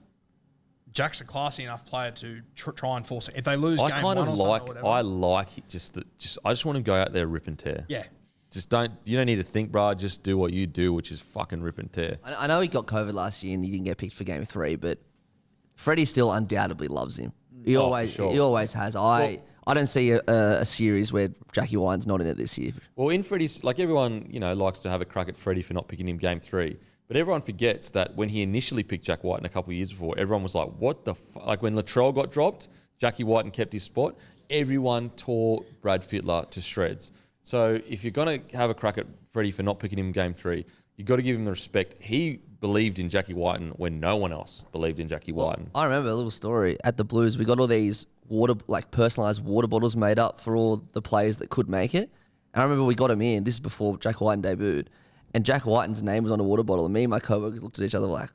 Jack's a classy enough player to try and force it. If they lose game 1 or something or whatever.
I like I just want to go out there, rip and tear.
Yeah.
You don't need to think, bro. Just do what you do, which is fucking rip and tear.
I know he got COVID last year and he didn't get picked for Game 3, but Freddie still undoubtedly loves him. He always has. I don't see a series where Jackie Whiten's not in it this year.
Well, in Freddie's, like everyone, likes to have a crack at Freddie for not picking him Game 3. But everyone forgets that when he initially picked Jack Whiten a couple of years before, everyone was like, what the fuck? Like when Latrell got dropped, Jackie Whiten kept his spot. Everyone tore Brad Fittler to shreds. So if you're going to have a crack at Freddie for not picking him Game 3, you've got to give him the respect. He believed in Jackie Whiten when no one else believed in Jackie Whiten.
I remember a little story. At the Blues, we got all these personalised water bottles made up for all the players that could make it. And I remember we got him in. This is before Jack Whiten debuted. And Jack Whiten's name was on a water bottle. And me and my co-workers looked at each other like,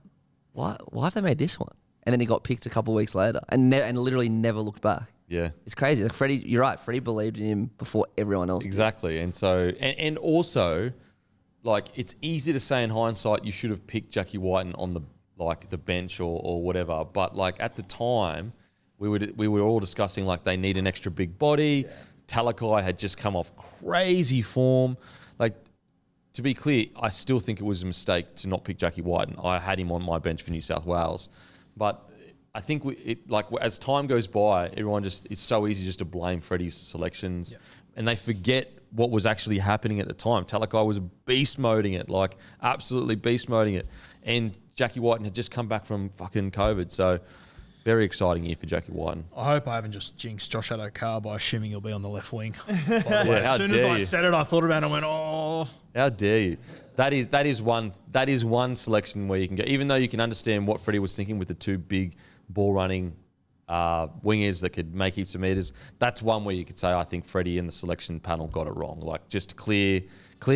why have they made this one? And then he got picked a couple of weeks later and literally never looked back.
Yeah.
It's crazy. Like Freddie, you're right. Freddie believed in him before everyone else
Exactly.
did.
And so, and also, like, it's easy to say in hindsight you should have picked Jackie Whiten on the bench or whatever. But like at the time, we were all discussing like they need an extra big body. Yeah. Talakai had just come off crazy form. Like, to be clear, I still think it was a mistake to not pick Jackie Whiten. I had him on my bench for New South Wales, but I think as time goes by, it's so easy just to blame Freddie's selections, and they forget what was actually happening at the time. Talakai was beast moding it, like absolutely beast moding it, and Jackie Whiten had just come back from fucking COVID, so very exciting year for Jackie Whiten.
I hope I haven't just jinxed Josh Adokar by assuming he'll be on the left wing.
As
soon as I said it, I thought about it and I went, oh.
How dare you? That is one selection where you can go, even though you can understand what Freddie was thinking with the 2 big ball running wingers that could make heaps of meters. That's one where you could say, I think Freddie and the selection panel got it wrong. Like, just clear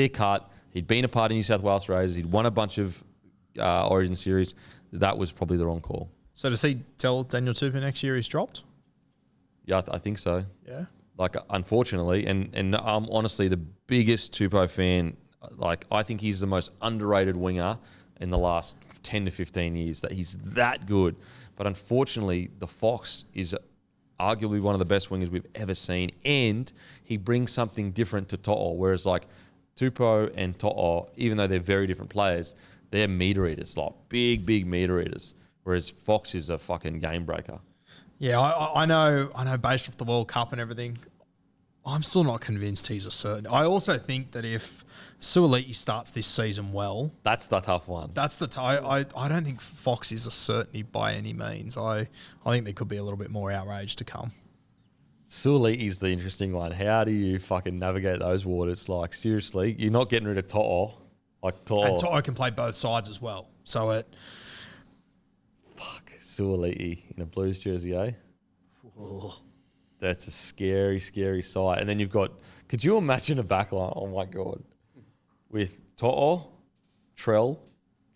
cut. He'd been a part of New South Wales Raiders. He'd won a bunch of Origin series. That was probably the wrong call.
So does he tell Daniel Tupou next year he's dropped?
Yeah, I think so.
Yeah.
Like, unfortunately, and I'm honestly the biggest Tupou fan. Like, I think he's the most underrated winger in the last 10 to 15 years, that he's that good. But unfortunately, the Fox is arguably one of the best wingers we've ever seen, and he brings something different to To'o, whereas like Tupou and To'o, even though they're very different players, they're meter eaters, like big meter eaters, whereas Fox is a fucking game breaker.
Yeah, I know based off the World Cup and everything, I'm still not convinced he's a certain. I also think that if Suoliti starts this season well,
that's the tough one.
That's the I don't think Fox is a certainty by any means. I think there could be a little bit more outrage to come.
Suoliti is the interesting one. How do you fucking navigate those waters? Like, seriously, you're not getting rid of To'o. Like To'o.
And To'o can play both sides as well. So
Suoliti in a Blues jersey, eh?
Oh.
That's a scary, scary sight. And then you've got, could you imagine a backline? Oh my God. With To'o, Trell,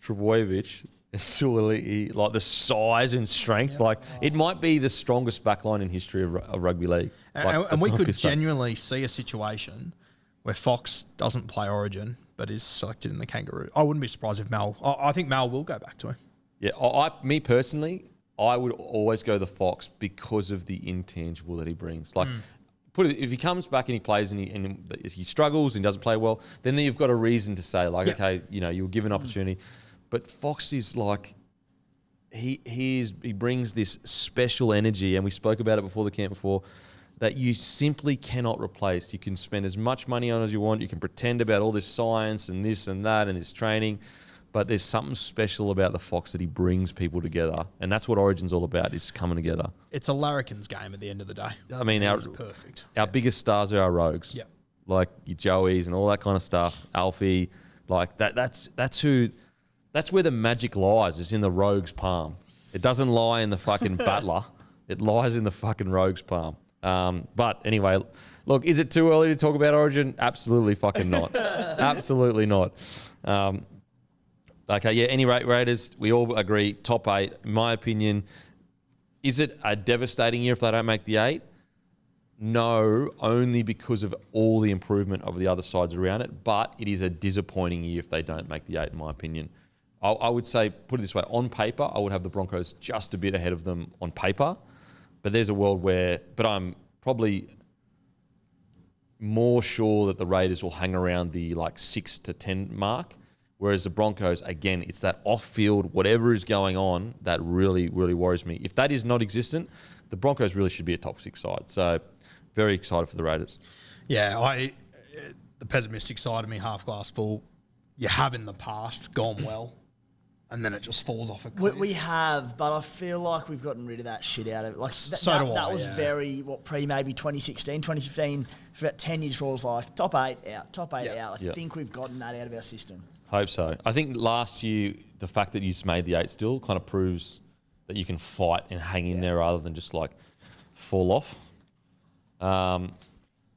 Trbojevic, and Suoli'i, like the size and strength. Like it might be the strongest backline in history of rugby league.
And we could genuinely see a situation where Fox doesn't play Origin but is selected in the Kangaroo. I wouldn't be surprised if Mal. I think Mal will go back to him.
Yeah, me personally, I would always go the Fox because of the intangible that he brings. Like, if he comes back and he plays and he struggles and doesn't play well, then you've got a reason to say, like, okay, you were given an opportunity. But Fox is like, he brings this special energy, and we spoke about it before the camp that you simply cannot replace. You can spend as much money on as you want. You can pretend about all this science and this and that and this training. But there's something special about the Fox that he brings people together. And that's what Origin's all about, is coming together.
It's a larrikin's game at the end of the day.
I mean,
perfect.
Our biggest stars are our rogues.
Yeah.
Like your Joeys and all that kind of stuff. Alfie. Like that's where the magic lies, is in the rogue's palm. It doesn't lie in the fucking battler. It lies in the fucking rogue's palm. But anyway, look, is it too early to talk about Origin? Absolutely fucking not. Absolutely not. Okay, yeah, any rate, Raiders, we all agree, top 8. In my opinion, is it a devastating year if they don't make the 8? No, only because of all the improvement of the other sides around it. But it is a disappointing year if they don't make the 8, in my opinion. I would say, put it this way, on paper, I would have the Broncos just a bit ahead of them on paper. But there's a world where, but I'm probably more sure that the Raiders will hang around the 6 to 10 mark. Whereas the Broncos, again, it's that off-field, whatever is going on, that really, really worries me. If that is not existent, the Broncos really should be a top 6 side. So, very excited for the Raiders.
Yeah, the pessimistic side of me, half glass full, you have in the past gone well, and then it just falls off a cliff.
We have, but I feel like we've gotten rid of that shit out of it. That was very, maybe 2016, 2015, for about 10 years, for it was like top 8 out. I think we've gotten that out of our system.
Hope so. I think last year, the fact that you just made the 8 still kind of proves that you can fight and hang in there rather than just fall off. Now,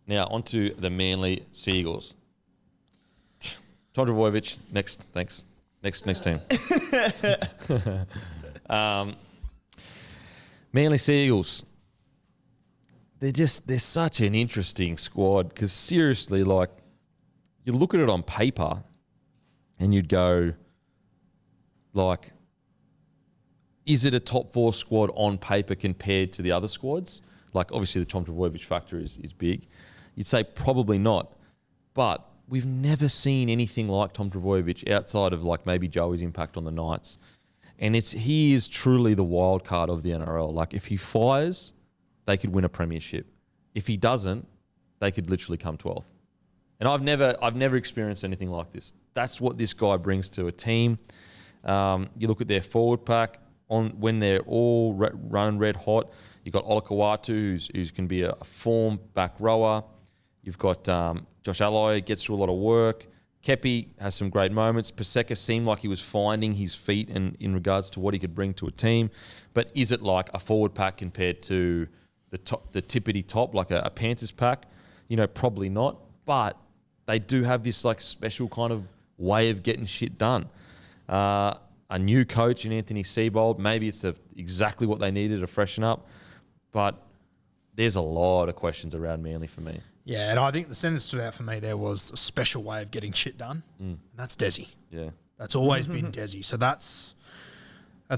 onto the Manly Seagulls. Tom Trbojevic, next. Thanks. Next team. Manly Seagulls. They're such an interesting squad because seriously, you look at it on paper and you'd go, is it a top 4 squad on paper compared to the other squads? Obviously the Tom Trbojevic factor is big. You'd say probably not. But we've never seen anything like Tom Trbojevic outside of maybe Joey's impact on the Knights. And he is truly the wild card of the NRL. If he fires, they could win a premiership. If he doesn't, they could literally come 12th. And I've never experienced anything like this. That's what this guy brings to a team. You look at their forward pack when they're all running red hot. You've got Olakau'atu, who's can be a form back rower. You've got Josh Alloy, gets through a lot of work. Kepi has some great moments. Paseka seemed like he was finding his feet in regards to what he could bring to a team. But is it like a forward pack compared to the tippity top, like a Panthers pack? Probably not. But they do have this special kind of way of getting shit done. A new coach in Anthony Seibold, maybe it's exactly what they needed to freshen up. But there's a lot of questions around Manly for me.
Yeah, and I think the sentence stood out for me there was a special way of getting shit done. And that's Desi.
Yeah.
That's always been Desi. So that's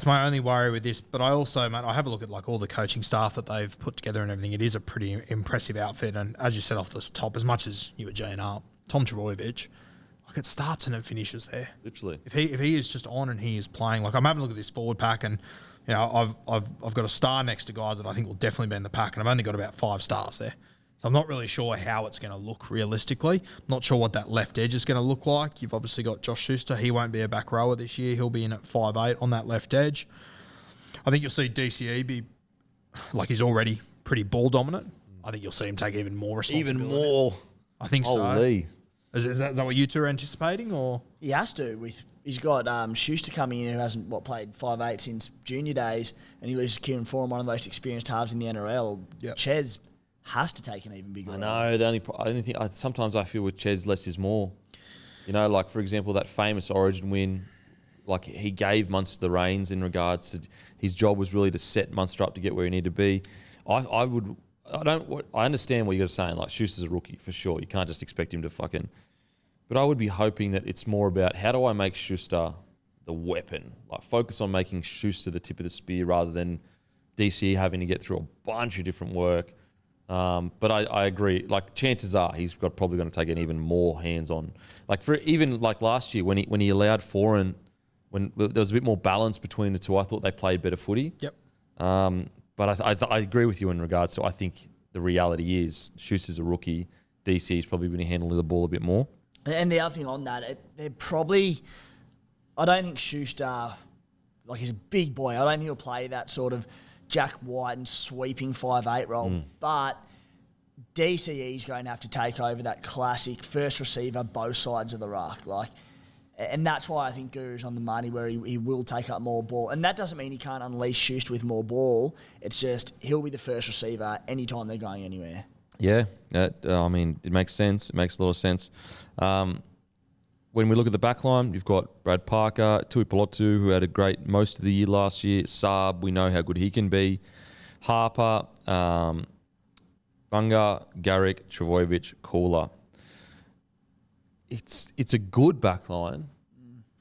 my only worry with this. But I also, mate, I have a look at all the coaching staff that they've put together and everything. It is a pretty impressive outfit. And as you said off the top, as much as you were G and up, Tom Trbojevic, it starts and it finishes there.
Literally.
If he is just on and he is playing, I'm having a look at this forward pack and I've got a star next to guys that I think will definitely be in the pack, and I've only got about 5 stars there. So I'm not really sure how it's going to look realistically. I'm not sure what that left edge is going to look like. You've obviously got Josh Schuster. He won't be a back rower this year. He'll be in at 5'8" on that left edge. I think you'll see DCE be he's already pretty ball dominant. I think you'll see him take even more responsibility.
Even more.
I think
Holy.
So. Is that what you two are anticipating, or
he has to? He's got Schuster coming in who hasn't played 5'8" since junior days, and he loses Kieran Foran, one of the most experienced halves in the NRL.
Yep.
Ches has to take an even bigger
I
role.
know. The only thing sometimes I feel with Ches, less is more. You know, like for example, that famous Origin win, like he gave Munster the reins in regards to his job was really to set Munster up to get where he needed to be. I understand what you guys are saying. Like Schuster's a rookie for sure. You can't just expect him to fucking. But I would be hoping that it's more about how do I make Schuster the weapon? Like focus on making Schuster the tip of the spear rather than DCE having to get through a bunch of different work. But I agree. Like chances are he's probably going to take an even more hands-on. Like for even like last year when he allowed foreign, when there was a bit more balance between the two, I thought they played better footy.
Yep.
But I agree with you in regards to I think the reality is Schuster's a rookie. DC's probably going to handle the ball a bit more.
And the other thing on that, they're probably... I don't think Schuster, like he's a big boy. I don't think he'll play that sort of Jack White and sweeping 5'8" role. But DCE is going to have to take over that classic first receiver, both sides of the ruck. And that's why I think Guru's on the money where he will take up more ball. And that doesn't mean he can't unleash Schuster with more ball. It's just he'll be the first receiver anytime they're going anywhere.
Yeah, I mean, it makes sense. It makes a lot of sense. When we look at the back line, you've got Brad Parker, Tui Pelotu, who had a great most of the year last year. Saab, we know how good he can be. Harper, Bunga, Garrick, Travojevic, Kula. It's a good back line.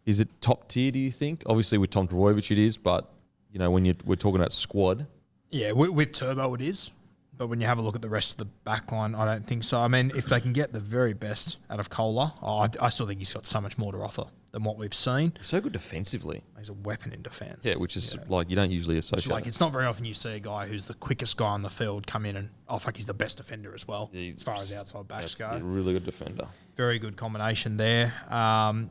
Is it top tier, do you think? Obviously, with Tom Travojevic it is, but you know when we're talking about squad.
Yeah, with Turbo it is. But when you have a look at the rest of the back line, I don't think so. I mean, if they can get the very best out of Kohler, I still think he's got so much more to offer than what we've seen.
He's so good defensively.
He's a weapon in defence.
Yeah, which is like you don't usually associate.
Like it's not very often you see a guy who's the quickest guy on the field come in and, he's the best defender as well, as far as outside backs go.
He's a really good defender.
Very good combination there.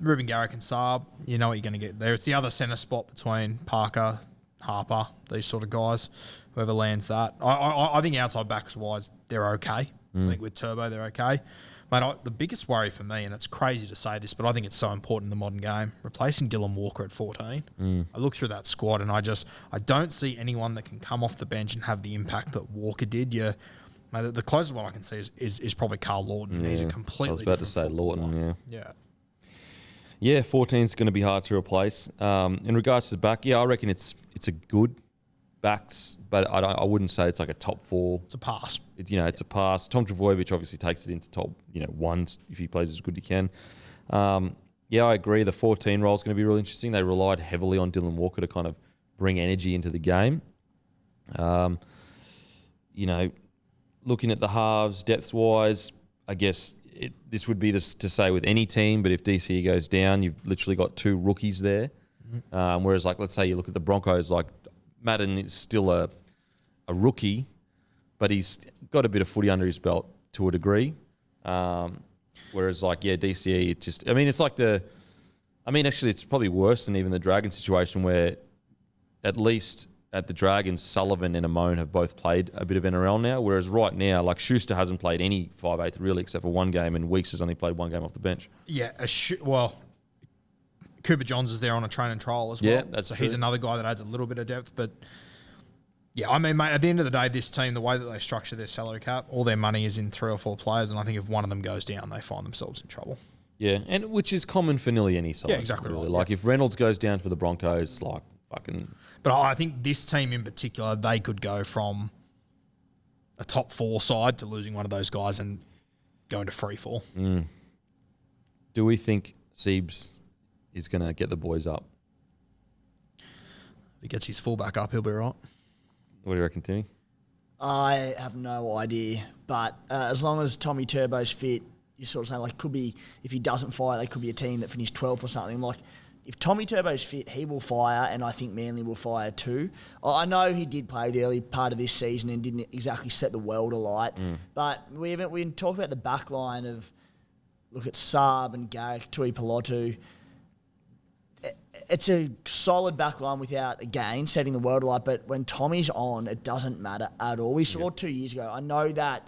Ruben Garrick and Saab, you know what you're going to get there. It's the other centre spot between Parker, Harper, these sort of guys. Whoever lands that. I think outside backs wise, they're okay. I think with Turbo, they're okay. Mate, the biggest worry for me, and it's crazy to say this, but I think it's so important in the modern game, replacing Dylan Walker at 14. I look through that squad and I don't see anyone that can come off the bench and have the impact that Walker did. Mate, the closest one I can see is probably Carl Lawton. He's a completely
I was about to say
footballer.
Lawton,
Yeah.
Yeah, 14 is going to be hard to replace. In regards to the back, I reckon it's a good backs, but I wouldn't say it's like a top four.
It's a pass.
It's a pass. Tom Travojevic obviously takes it into top, ones if he plays as good as he can. I agree. The 14 role is going to be really interesting. They relied heavily on Dylan Walker to kind of bring energy into the game. Looking at the halves, depth-wise, I guess this would be to say with any team, but if DCE goes down, you've literally got two rookies there. Whereas, like, let's say you look at the Broncos, like, Madden is still a rookie, but he's got a bit of footy under his belt to a degree. Whereas, DCE, actually, it's probably worse than even the Dragon situation where at least at the Dragons, Sullivan and Amone have both played a bit of NRL now, whereas right now, like, Schuster hasn't played any 5'8" really except for one game, and Weeks has only played one game off the bench.
Yeah, Cooper Johns is there on a train and trial as well.
Yeah, that's
so
true.
He's another guy that adds a little bit of depth. But, yeah, I mean, mate, at the end of the day, this team, the way that they structure their salary cap, all their money is in 3 or 4 players, and I think if one of them goes down, they find themselves in trouble.
Yeah, and which is common for nearly any side.
Yeah, exactly
really.
right.
Like, if Reynolds goes down for the Broncos, like, fucking...
But I think this team in particular, they could go from a top 4 side to losing one of those guys and going to free fall.
Do we think Siebes is going to get the boys up?
If he gets his fullback up, he'll be right.
What do you reckon, Timmy?
I have no idea, but as long as Tommy Turbo's fit, you're sort of saying, like, could be, if he doesn't fire, they could be a team that finished 12th or something. Like, if Tommy Turbo's fit, he will fire, and I think Manly will fire too. I know he did play the early part of this season and didn't exactly set the world alight, but we talked about the back line of, look at Saab and Garrick, Tui Pelotu. It's a solid back line without, again, setting the world alight, but when Tommy's on, it doesn't matter at all. We saw 2 years ago. I know that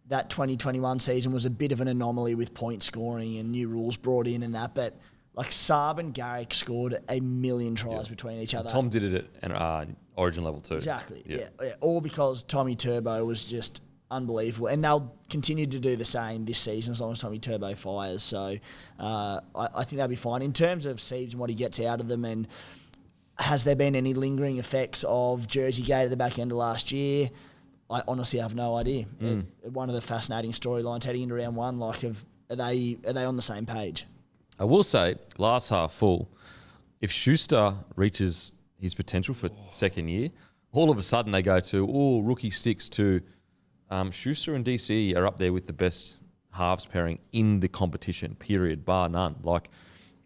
2021 season was a bit of an anomaly with point scoring and new rules brought in and that, but like Saab and Garrick scored 1 million tries between each other.
Tom did it at Origin level too.
Exactly, yeah. All because Tommy Turbo was just unbelievable. And they'll continue to do the same this season as long as Tommy Turbo fires. So I think they'll be fine. In terms of Siebes and what he gets out of them, and has there been any lingering effects of Jersey Gate at the back end of last year? I honestly have no idea. One of the fascinating storylines heading into round one, are they on the same page?
I will say, glass half full, if Schuster reaches his potential for second year, all of a sudden they go to, rookie 6 to Schuster and DCE are up there with the best halves pairing in the competition, period, bar none.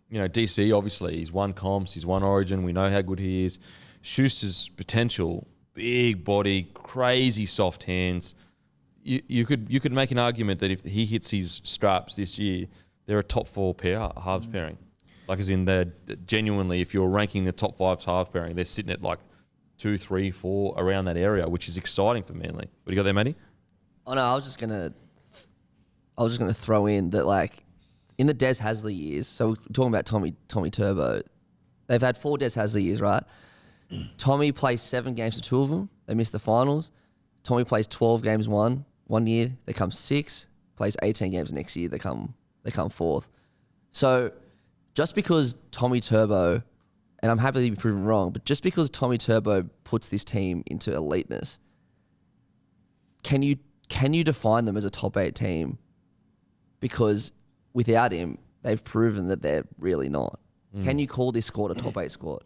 DCE, obviously, he's won comps, he's won Origin, we know how good he is. Schuster's potential, big body, crazy soft hands. You could make an argument that if he hits his straps this year, they're a top 4 pair halves pairing. As in, they're genuinely, if you're ranking the top 5 halves pairing, they're sitting at 2, 3, 4 around that area, which is exciting for Manly. What do you got there, Matty?
Oh no, I was just gonna throw in that in the Des Hasler years. So we're talking about Tommy Turbo. They've had 4 Des Hasler years, right? Tommy plays 7 games for 2 of them. They missed the finals. Tommy plays 12 games one year. They come 6. Plays 18 games next year. They come 4th. So just because Tommy Turbo, and I'm happy to be proven wrong, but just because Tommy Turbo puts this team into eliteness, can you define them as a top 8 team? Because without him, they've proven that they're really not. Can you call this squad a top 8 squad?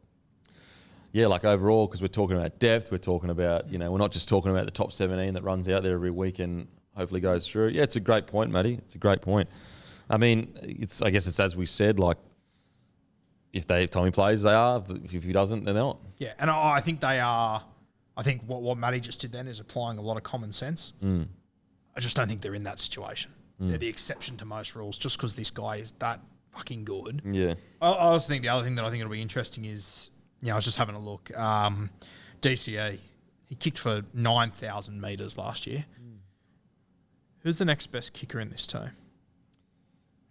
Yeah, overall, because we're talking about depth, we're talking about, we're not just talking about the top 17 that runs out there every week and hopefully goes through. Yeah, it's a great point, Matty. It's a great point. I mean, I guess it's as we said, if Tommy plays, they are. If he doesn't, then they're not.
Yeah, and I think they are. I think what Matty just did then is applying a lot of common sense. I just don't think they're in that situation. They're the exception to most rules just because this guy is that fucking good.
Yeah.
I also think the other thing that I think it'll be interesting is, I was just having a look. DCE, he kicked for 9,000 metres last year. Who's the next best kicker in this team?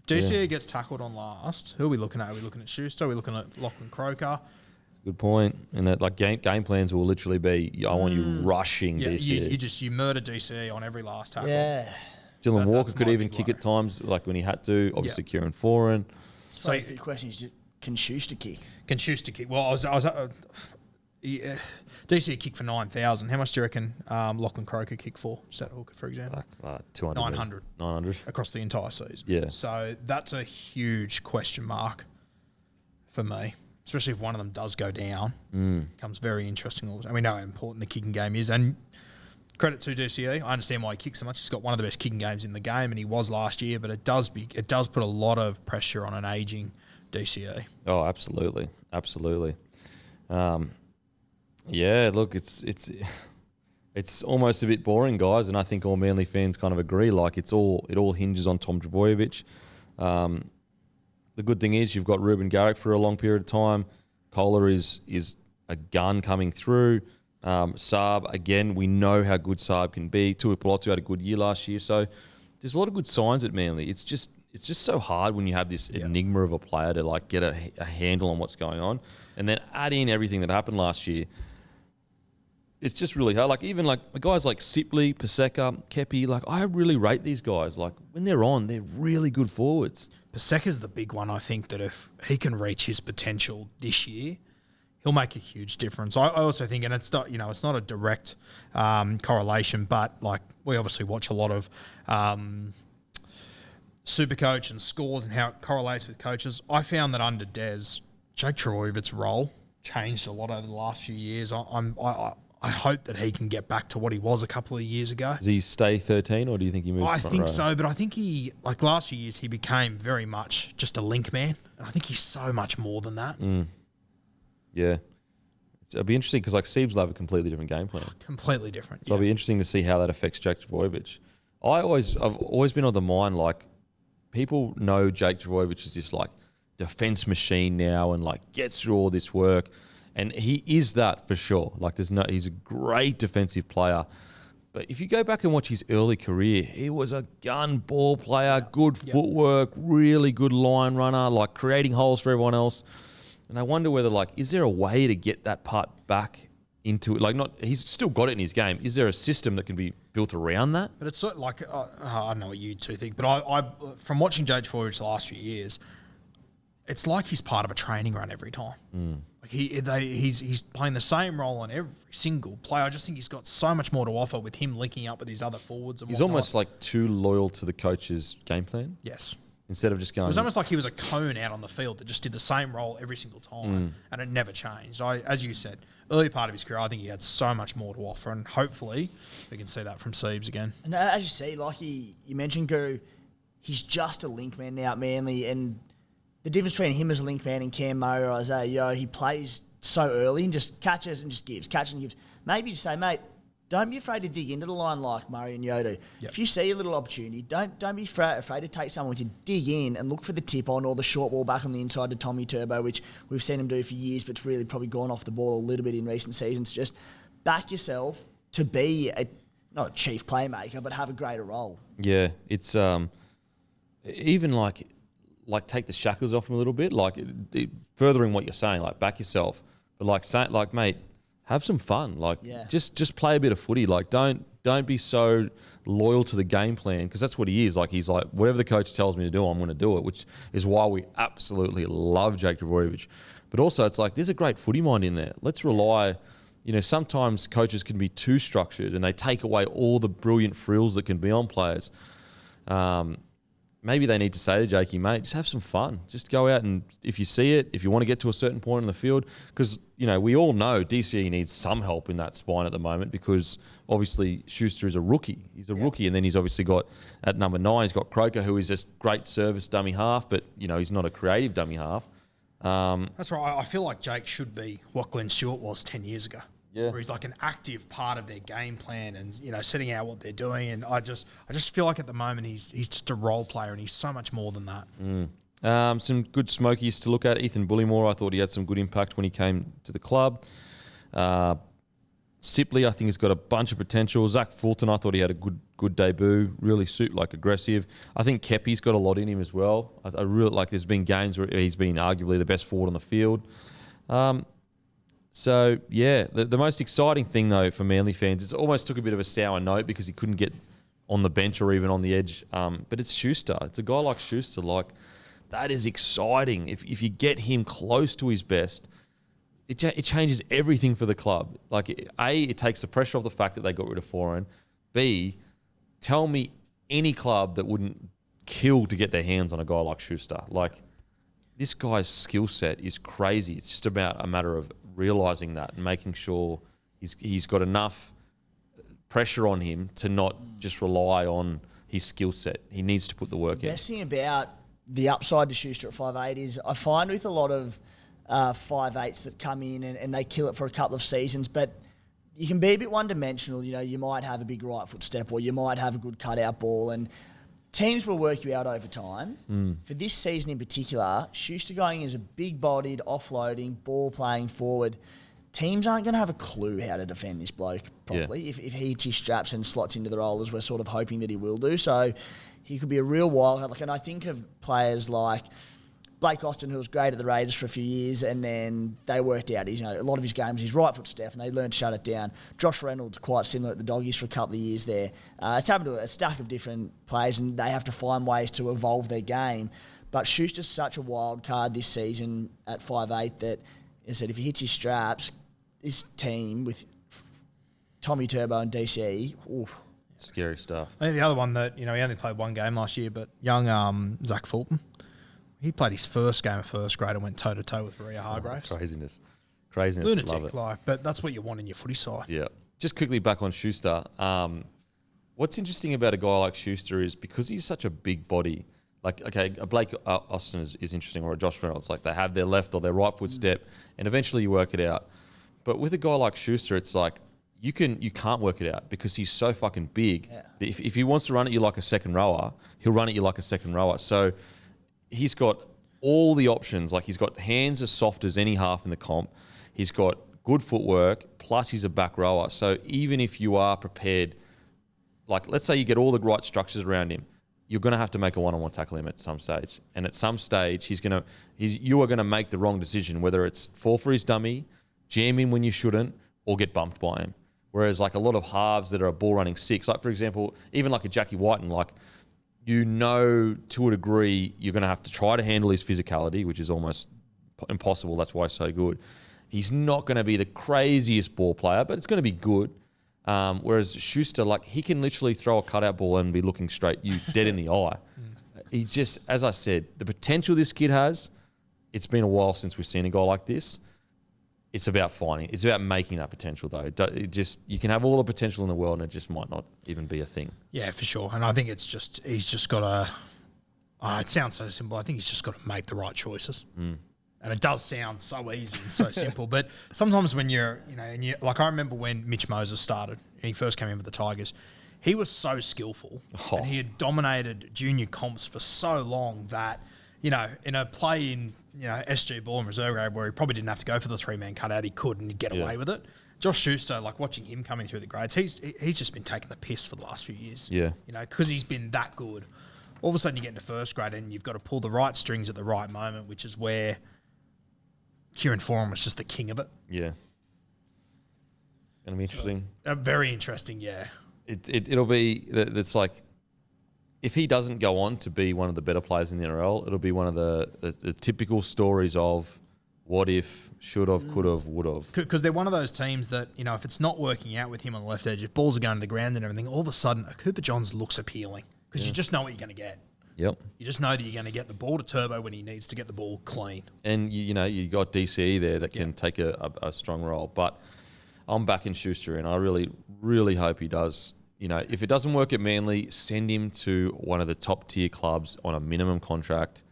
If DCE gets tackled on last, who are we looking at? Are we looking at Schuster? Are we looking at Lachlan Croker?
Good point. And that game plans will literally be, I want you rushing DCE.
You murder DCE on every last tackle.
Yeah.
Dylan Walker could even kick at times, when he had to. Obviously, Kieran Foran.
So the question is, can Schuster kick?
Can Schuster kick? Well, DC kicked for 9,000. How much do you reckon Lachlan Croker kicked for? Just that hooker, for example?
200.
900.
900.
Across the entire season.
Yeah.
So that's a huge question mark for me, especially if one of them does go down. Becomes very interesting. And we know how important the kicking game is. And credit to DCE. I understand why he kicks so much. He's got one of the best kicking games in the game, and he was last year. But it does put a lot of pressure on an ageing DCE.
Oh, absolutely. Yeah, look, it's almost a bit boring, guys, and I think all Manly fans kind of agree. It all hinges on Tom Trbojevic. The good thing is you've got Ruben Garrick for a long period of time. Kohler is a gun coming through. Saab, again, we know how good Saab can be. Tuipulotu had a good year last year, so there's a lot of good signs at Manly. It's just so hard when you have this enigma of a player to get a handle on what's going on, and then add in everything that happened last year. It's just really hard. Even guys like Sipley, Paseka, Kepi, I really rate these guys. When they're on, they're really good forwards.
Paseka's the big one, I think, that if he can reach his potential this year, he'll make a huge difference. I also think, and it's not, it's not a direct correlation, but we obviously watch a lot of Supercoach and scores and how it correlates with coaches. I found that under Des, Jake Trbojevic role changed a lot over the last few years. I hope that he can get back to what he was a couple of years ago.
Does he stay 13, or do you think he moves?
I think so, but I think he, last few years, he became very much just a link man, and I think he's so much more than that.
Yeah. It'll be interesting because Siebes will have a completely different game plan.
Completely different.
So it'll be interesting to see how that affects Jake Trbojevic. I've always been on the mind, people know Jake Trbojevic is this defense machine now and gets through all this work. And he is that for sure. He's a great defensive player. But if you go back and watch his early career, he was a gun ball player, good footwork, really good line runner, creating holes for everyone else. And I wonder whether, is there a way to get that part back into it? Like, not he's still got it in his game. Is there a system that can be built around that?
But it's sort of like, I don't know what you two think, but I from watching Jake Forage the last few years, it's like he's part of a training run every time. Like he's playing the same role on every single play. I just think he's got so much more to offer with him linking up with his other forwards and
He's
whatnot.
almost like too loyal to the coach's game plan.
Yes.
Instead of just going...
It was almost like he was a cone out on the field that just did the same role every single time, and it never changed. As you said, early part of his career, I think he had so much more to offer, and hopefully we can see that from Siebes again.
And as you see, like you mentioned, Guru, he's just a link man now at Manly, and the difference between him as a link man and Cam Murray or Isaiah Yeo, he plays so early and just catches and just gives, catches and gives. Maybe just say, mate, don't be afraid to dig into the line like Murray and Yeo do. Yep. If you see a little opportunity, don't be afraid to take someone with you. Dig in and look for the tip on or the short ball back on the inside to Tommy Turbo, which we've seen him do for years, but it's really probably gone off the ball a little bit in recent seasons. Just back yourself to be not a chief playmaker, but have a greater role.
Yeah, it's even like take the shackles off him a little bit, furthering what you're saying, like back yourself, but mate, have some fun. Just play a bit of footy. Like don't be so loyal to the game plan, because that's what he is. Like he's like, whatever the coach tells me to do, I'm going to do it, which is why we absolutely love Jake Dvojevic. But also it's like there's a great footy mind in there. Let's rely. Sometimes coaches can be too structured and they take away all the brilliant frills that can be on players. Maybe they need to say to Jakey, mate, just have some fun. Just go out and if you see it, if you want to get to a certain point in the field, because, we all know DCE needs some help in that spine at the moment, because obviously Schuster is a rookie. He's a rookie, and then he's obviously got, at number 9, he's got Croker, who is this great service dummy half, but, he's not a creative dummy half.
That's right. I feel like Jake should be what Glenn Stewart was 10 years ago.
Yeah.
Where he's like an active part of their game plan and, setting out what they're doing. And I just feel like at the moment he's just a role player, and he's so much more than that.
Some good smokies to look at. Ethan Bullimore, I thought he had some good impact when he came to the club. Sipley, I think, has got a bunch of potential. Zach Fulton, I thought he had a good debut, really aggressive. I think Kepi's got a lot in him as well. I really like. There's been games where he's been arguably the best forward on the field. So, yeah, the most exciting thing, though, for Manly fans, it almost took a bit of a sour note because he couldn't get on the bench or even on the edge. But it's Schuster. It's a guy like Schuster. That is exciting. If you get him close to his best, it changes everything for the club. A, it takes the pressure off the fact that they got rid of Foran. B, tell me any club that wouldn't kill to get their hands on a guy like Schuster. This guy's skill set is crazy. It's just about a matter of realising that and making sure he's got enough pressure on him to not just rely on his skill set. He needs to put the work in.
The best thing about the upside to Schuster at 5'8" is I find with a lot of 5'8s that come in and they kill it for a couple of seasons, but you can be a bit one-dimensional. You might have a big right foot step, or you might have a good cutout ball, and teams will work you out over time. For this season in particular, Schuster going as a big-bodied, offloading, ball-playing forward, teams aren't going to have a clue how to defend this bloke properly if he hits his straps and slots into the role, as we're sort of hoping that he will do. So he could be a real wildcard. And I think of players like Blake Austin, who was great at the Raiders for a few years, and then they worked out a lot of his games, his right foot step, and they learned to shut it down. Josh Reynolds, quite similar at the Doggies for a couple of years there. It's happened to a stack of different players, and they have to find ways to evolve their game. But Schuster's such a wild card this season at 5'8" that, as I said, if he hits his straps, this team with Tommy Turbo and DCE, oof.
Scary stuff.
I think the other one that, he only played one game last year, but young Zach Fulton. He played his first game of first grade and went toe-to-toe with Maria Hargraves.
Craziness.
Lunatic, but that's what you want in your footy side.
Yeah. Just quickly back on Schuster. What's interesting about a guy like Schuster is because he's such a big body. A Blake Austin is interesting, or a Josh Reynolds. They have their left or their right foot step, and eventually you work it out. But with a guy like Schuster, it's you can't work it out because he's so fucking big. Yeah. If he wants to run at you like a second rower, he'll run at you like a second rower. So he's got all the options. He's got hands as soft as any half in the comp. He's got good footwork, plus he's a back rower. So even if you are prepared, let's say you get all the right structures around him, you're going to have to make a one-on-one tackle him at some stage. And at some stage, you are going to make the wrong decision, whether it's fall for his dummy, jam him when you shouldn't, or get bumped by him. Whereas like a lot of halves that are a ball running 6, like for example, even like a Jackie Whiten, like to a degree you're going to have to try to handle his physicality, which is almost impossible. That's why he's so good. He's not going to be the craziest ball player, but it's going to be good. Whereas Schuster, like he can literally throw a cutout ball and be looking straight you dead in the eye. He just, as I said, the potential this kid has, it's been a while since we've seen a guy like this. It's about finding. It's about making that potential, though. You can have all the potential in the world, and it just might not even be a thing.
Yeah, for sure. And I think he's just got to. It sounds so simple. I think he's just got to make the right choices. And it does sound so easy and so simple. But sometimes when like I remember when Mitch Moses started and he first came in with the Tigers, he was so skillful and he had dominated junior comps for so long that, in a play in, SG ball and reserve grade where he probably didn't have to go for the 3-man cutout, he could and he'd get away with it. Josh Schuster, like watching him coming through the grades, he's just been taking the piss for the last few years. Yeah. Because he's been that good. All of a sudden you get into first grade and you've got to pull the right strings at the right moment, which is where Kieran Foran was just the king of it.
Yeah. Going to be interesting.
Very interesting, yeah.
It'll be, that's like, if he doesn't go on to be one of the better players in the NRL, it'll be one of the typical stories of what if, should have, could have, would have.
Because they're one of those teams that, if it's not working out with him on the left edge, if balls are going to the ground and everything, all of a sudden a Cooper Johns looks appealing because you just know what you're going to get.
Yep.
You just know that you're going to get the ball to Turbo when he needs to get the ball clean.
And, you got DCE there that can take a strong role. But I'm backing Schuster, and I really, really hope he does. If it doesn't work at Manly, send him to one of the top-tier clubs on a minimum contract.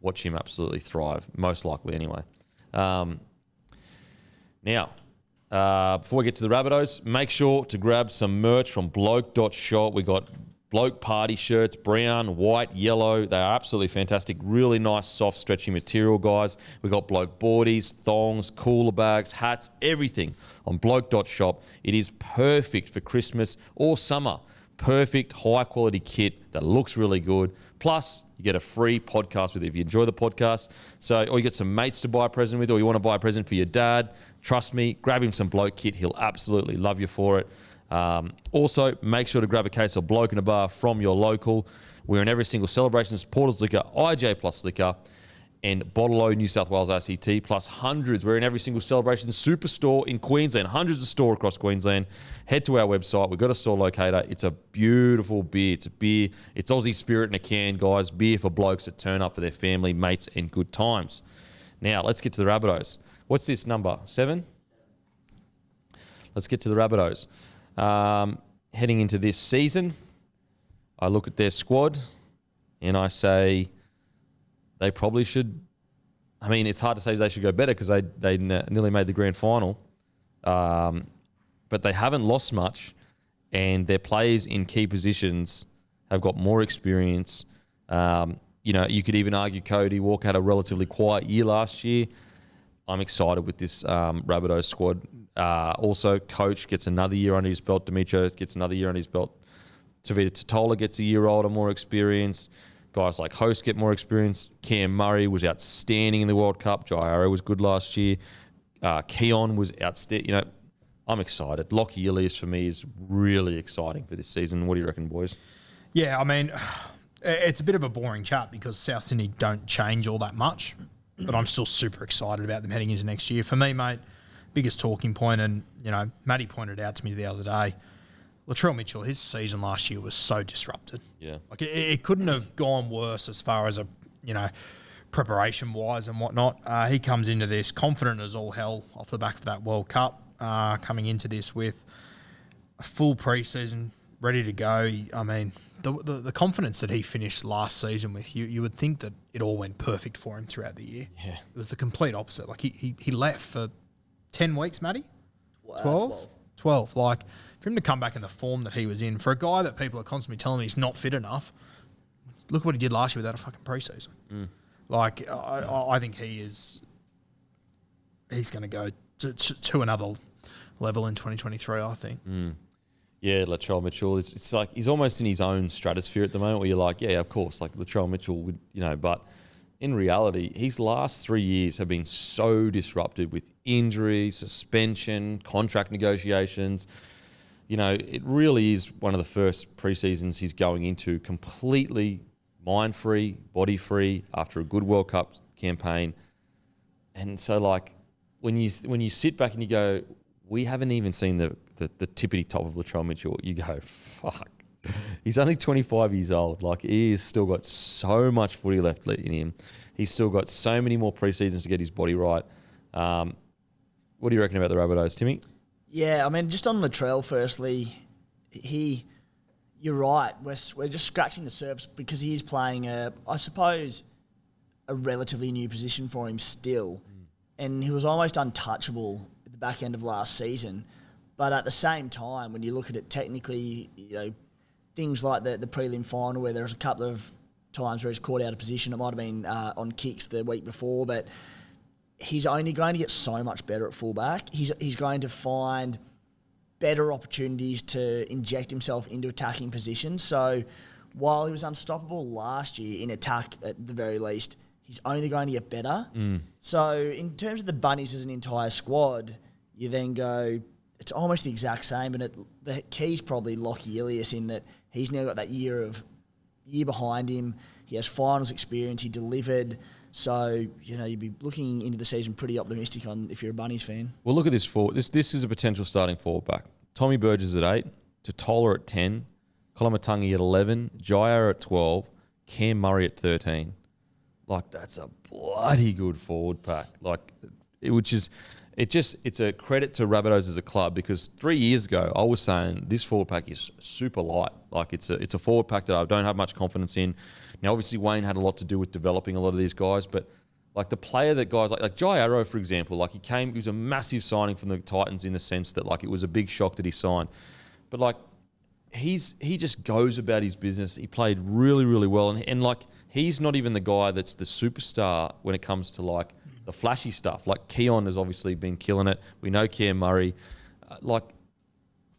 Watch him absolutely thrive, most likely anyway. Now, before we get to the Rabbitohs, make sure to grab some merch from bloke.shop. We got Bloke party shirts, brown, white, yellow. They are absolutely fantastic. Really nice, soft, stretchy material, guys. We got Bloke boardies, thongs, cooler bags, hats, everything on bloke.shop. It is perfect for Christmas or summer. Perfect, high-quality kit that looks really good. Plus, you get a free podcast with it if you enjoy the podcast. Or you get some mates to buy a present with, or you want to buy a present for your dad. Trust me, grab him some Bloke kit. He'll absolutely love you for it. Also, make sure to grab a case of Bloke in a Bar from your local. We're in every single celebration, Supporters Liquor, IJ Plus Liquor, and Bottle O New South Wales RCT, plus hundreds. We're in every single celebration superstore in Queensland, hundreds of stores across Queensland. Head to our website. We've got a store locator. It's a beautiful beer. It's a beer. It's Aussie spirit in a can, guys. Beer for blokes that turn up for their family, mates, and good times. Now, let's get to the Rabbitohs. What's this number? 7? Let's get to the Rabbitohs. Heading into this season, I look at their squad and I say they probably should. I mean, it's hard to say they should go better because they nearly made the grand final, but they haven't lost much, and their players in key positions have got more experience. You could even argue Cody Walker had a relatively quiet year last year. I'm excited with this Rabbitohs squad. Also, Coach gets another year under his belt. Demetrio gets another year under his belt. Tavita Totola gets a year older, more experience. Guys like Host get more experience. Cam Murray was outstanding in the World Cup. Jairo was good last year. Keon was outstanding. I'm excited. Lockie Ilias for me is really exciting for this season. What do you reckon, boys?
Yeah, I mean, it's a bit of a boring chat because South Sydney don't change all that much, but I'm still super excited about them heading into next year. For me, mate, biggest talking point, and Matty pointed out to me the other day, Latrell Mitchell, his season last year was so disrupted.
Yeah,
like it couldn't have gone worse as far as preparation wise and whatnot. He comes into this confident as all hell off the back of that World Cup. Coming into this with a full preseason ready to go. The confidence that he finished last season with, you would think that it all went perfect for him throughout the year.
Yeah,
it was the complete opposite. Like he left for 10 weeks, Matty? 12? 12. Like, for him to come back in the form that he was in, for a guy that people are constantly telling me he's not fit enough, look what he did last year without a fucking preseason. Like, I think he's going to go to another level in 2023, I think.
Yeah, Latrell Mitchell. It's like he's almost in his own stratosphere at the moment where you're like, yeah, of course, like Latrell Mitchell would, but in reality, his last 3 years have been so disrupted with injury, suspension, contract negotiations. You know, it really is one of the first preseasons he's going into completely mind-free, body-free after a good World Cup campaign. And so, like, when you sit back and you go, we haven't even seen the tippity top of Latrell Mitchell, you go, fuck. He's only 25 years old. Like, he has still got so much footy left in him. He's still got so many more preseasons to get his body right. What do you reckon about the Rabbitohs, Timmy?
Yeah, I mean, just on Latrell, firstly, you're right. We're just scratching the surface because he is playing, I suppose, a relatively new position for him still. And he was almost untouchable at the back end of last season. But at the same time, when you look at it technically, you know, things like the prelim final where there was a couple of times where he's caught out of position. It might have been on kicks the week before, but he's only going to get so much better at fullback. He's going to find better opportunities to inject himself into attacking positions. So while he was unstoppable last year in attack at the very least, he's only going to get better. So in terms of the Bunnies as an entire squad, you then go, it's almost the exact same, but the key's probably Lockie Ilias in that he's now got that year behind him. He has finals experience. He delivered. So, you know, you'd be looking into the season pretty optimistic on if you're a Bunnies fan.
Well, look at this forward. This is a potential starting forward back. Tommy Burgess at 8, Totola at 10, Kolomatangi at 11, Jair at 12, Cam Murray at 13. Like, that's a bloody good forward pack. Like, it's a credit to Rabbitohs as a club because 3 years ago I was saying this forward pack is super light. Like, it's a forward pack that I don't have much confidence in. Now, obviously, Wayne had a lot to do with developing a lot of these guys, but like the player that guys like Jai Arrow, for example, like he was a massive signing from the Titans in the sense that like it was a big shock that he signed. But like he just goes about his business. He played really, really well. And like he's not even the guy that's the superstar when it comes to like the flashy stuff. Like Keon has obviously been killing it. We know Cam Murray. Like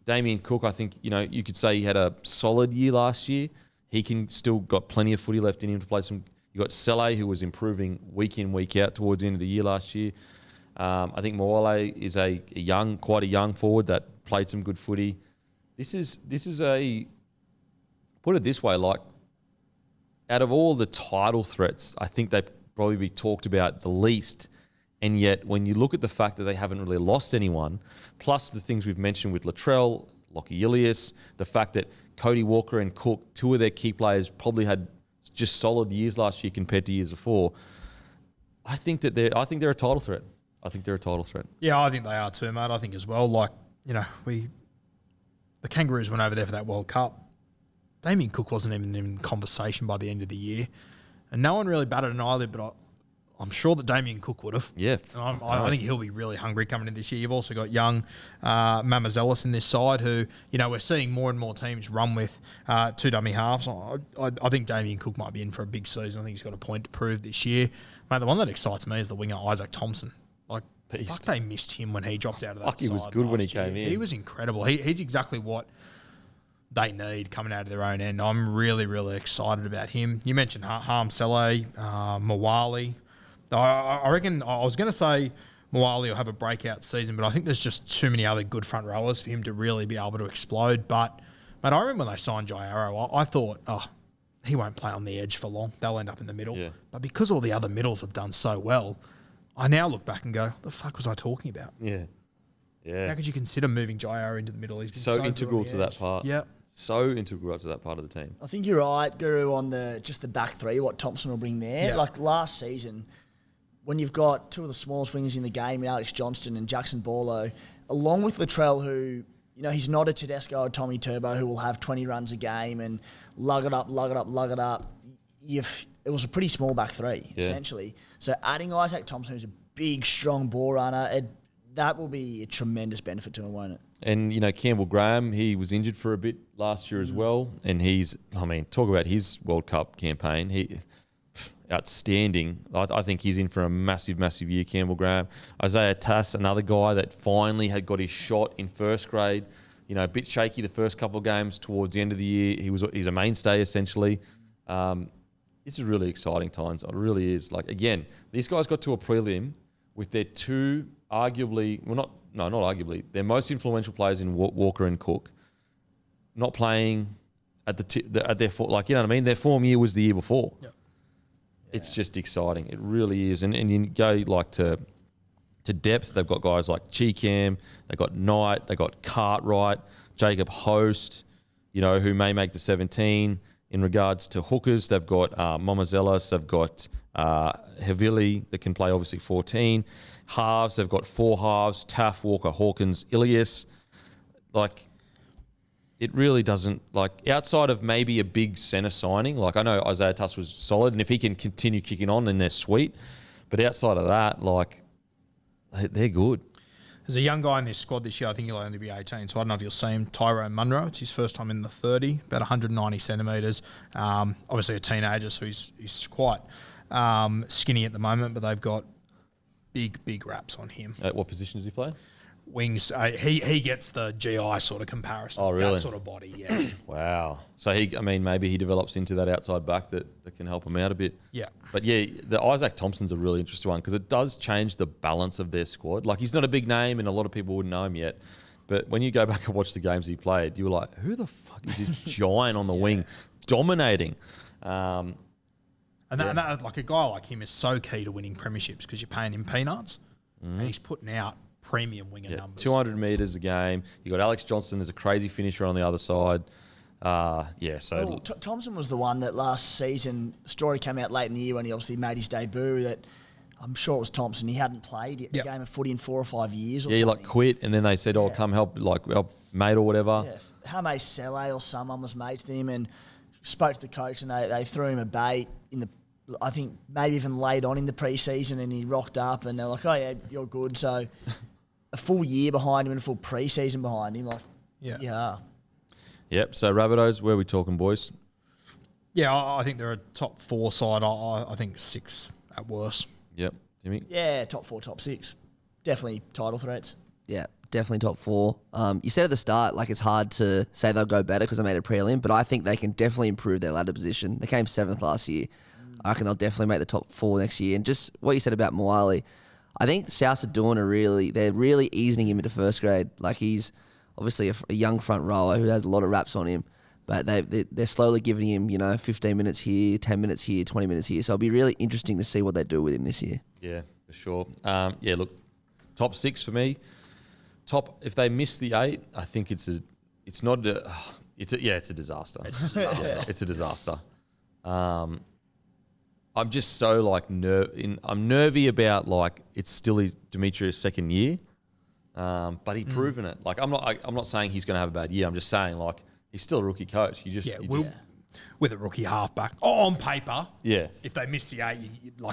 Damien Cook, I think, you know, you could say he had a solid year last year. He can still got plenty of footy left in him to play some. You got Sele, who was improving week in, week out towards the end of the year last year. I think Moale is quite a young forward that played some good footy. This is put it this way, like out of all the title threats, I think they probably be talked about the least. And yet, when you look at the fact that they haven't really lost anyone, plus the things we've mentioned with Latrell, Lockie Ilias, the fact that Cody Walker and Cook, two of their key players, probably had just solid years last year compared to years before. I think they're a title threat.
Yeah, I think they are too, mate. I think as well. Like, you know, the Kangaroos went over there for that World Cup. Damien Cook wasn't even in conversation by the end of the year, and no one really batted an eyelid. But I'm sure that Damien Cook would have.
Yeah,
I think he'll be really hungry coming in this year. You've also got young Mamazelis in this side who, you know, we're seeing more and more teams run with two dummy halves. I think Damien Cook might be in for a big season. I think he's got a point to prove this year. Mate, the one that excites me is the winger Isaac Thompson. Like, fuck, they missed him when he dropped out of that side.
He was good when he came in.
He was incredible. He's exactly what they need coming out of their own end. I'm really, really excited about him. You mentioned Harm Sele, Mawali. I reckon I was going to say Moale will have a breakout season, but I think there's just too many other good front rowers for him to really be able to explode. But, mate, I remember when they signed Jai Arrow, I thought, he won't play on the edge for long. They'll end up in the middle. Yeah. But because all the other middles have done so well, I now look back and go, the fuck was I talking about?
Yeah.
How could you consider moving Jai Arrow into the middle? He's been
so integral to that part.
Yeah.
So integral to that part of the team.
I think you're right, Guru, on the back three, what Thompson will bring there.
Yeah.
Like last season, when you've got two of the smallest wingers in the game, Alex Johnston and Jackson Borlo, along with Latrell, who, you know, he's not a Tedesco or Tommy Turbo who will have 20 runs a game and lug it up. It was a pretty small back three, essentially. So adding Isaac Thompson, who's a big, strong ball runner, that will be a tremendous benefit to him, won't it?
And, you know, Campbell Graham, he was injured for a bit last year as well. And talk about his World Cup campaign. Outstanding. I think he's in for a massive, massive year, Campbell Graham. Isaiah Tass, another guy that finally had got his shot in first grade. You know, a bit shaky the first couple of games. Towards the end of the year, he's a mainstay, essentially. this is really exciting times. It really is. Like, again, these guys got to a prelim with their two arguably, not arguably, their most influential players in Walker and Cook not playing at their like, you know what I mean? Their form year was the year before.
Yep.
It's just exciting. It really is. And you go like to depth. They've got guys like Cheekham, they've got Knight, they've got Cartwright, Jacob Host, you know, who may make the 17. In regards to hookers, they've got Momazelas, they've got Havili that can play obviously 14. Halves, they've got 4 halves, Taff, Walker, Hawkins, Ilias. Like, it really doesn't, like, outside of maybe a big centre signing, like I know Isaiah Tuss was solid, and if he can continue kicking on, then they're sweet. But outside of that, like, they're good.
There's a young guy in this squad this year. I think he'll only be 18, so I don't know if you'll see him. Tyrone Munro. It's his first time in the 30, about 190 centimetres. Obviously a teenager, so he's quite skinny at the moment, but they've got big raps on him.
At what position does he play?
Wings. He gets the GI sort of comparison.
Oh, really?
That sort of body, yeah.
Wow. So maybe he develops into that outside back that can help him out a bit.
Yeah.
But yeah, the Isaac Thompson's a really interesting one because it does change the balance of their squad. Like, he's not a big name and a lot of people wouldn't know him yet. But when you go back and watch the games he played, you were like, who the fuck is this giant on the wing dominating?
And that, like, a guy like him is so key to winning premierships because you're paying him peanuts and he's putting out premium winger numbers.
200 metres a game. You got Alex Johnston as a crazy finisher on the other side.
Thompson was the one that last season, story came out late in the year when he obviously made his debut, that I'm sure it was Thompson. He hadn't played a game of footy in 4 or 5 years or something.
He like quit and then they said, come help mate or whatever.
Yeah, Hame Sele or someone was mate to him and spoke to the coach and they threw him a bait in the, I think maybe even late on in the pre-season, and he rocked up and they're like, oh yeah, you're good. So a full year behind him and a full pre-season behind him. Like, yeah.
Yep. So Rabbitohs, where are we talking, boys?
Yeah, I think they're a top 4 side. I think 6 at worst.
Yep. Jimmy?
Yeah, top 4, top 6. Definitely title threats.
Yeah, definitely top 4. You said at the start, like, it's hard to say they'll go better because they made a prelim, but I think they can definitely improve their ladder position. They came 7th last year. I reckon they'll definitely make the top 4 next year. And just what you said about Moali, I think South Sydney they're really easing him into first grade. Like, he's obviously a young front rower who has a lot of raps on him, but they're slowly giving him, 15 minutes here, 10 minutes here, 20 minutes here. So it'll be really interesting to see what they do with him this year.
Yeah, for sure. Look, top 6 for me. If they miss the 8, I think it's a disaster. It's a disaster. It's a disaster. I'm just so I'm nervy about it's still Demetrius' second year, but he's proven it. Like, I'm not saying he's going to have a bad year. I'm just saying he's still a rookie coach.
With a rookie halfback on paper.
Yeah.
If they miss the 8,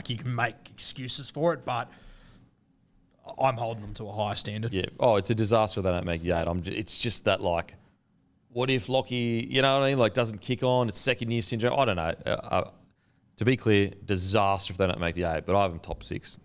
you can make excuses for it, but I'm holding them to a higher standard.
Yeah. Oh, it's a disaster if they don't make the 8. It's just that what if Lockie, you know what I mean? Doesn't kick on. It's second year syndrome. I don't know. To be clear, disaster if they don't make the 8, but I have them top 6.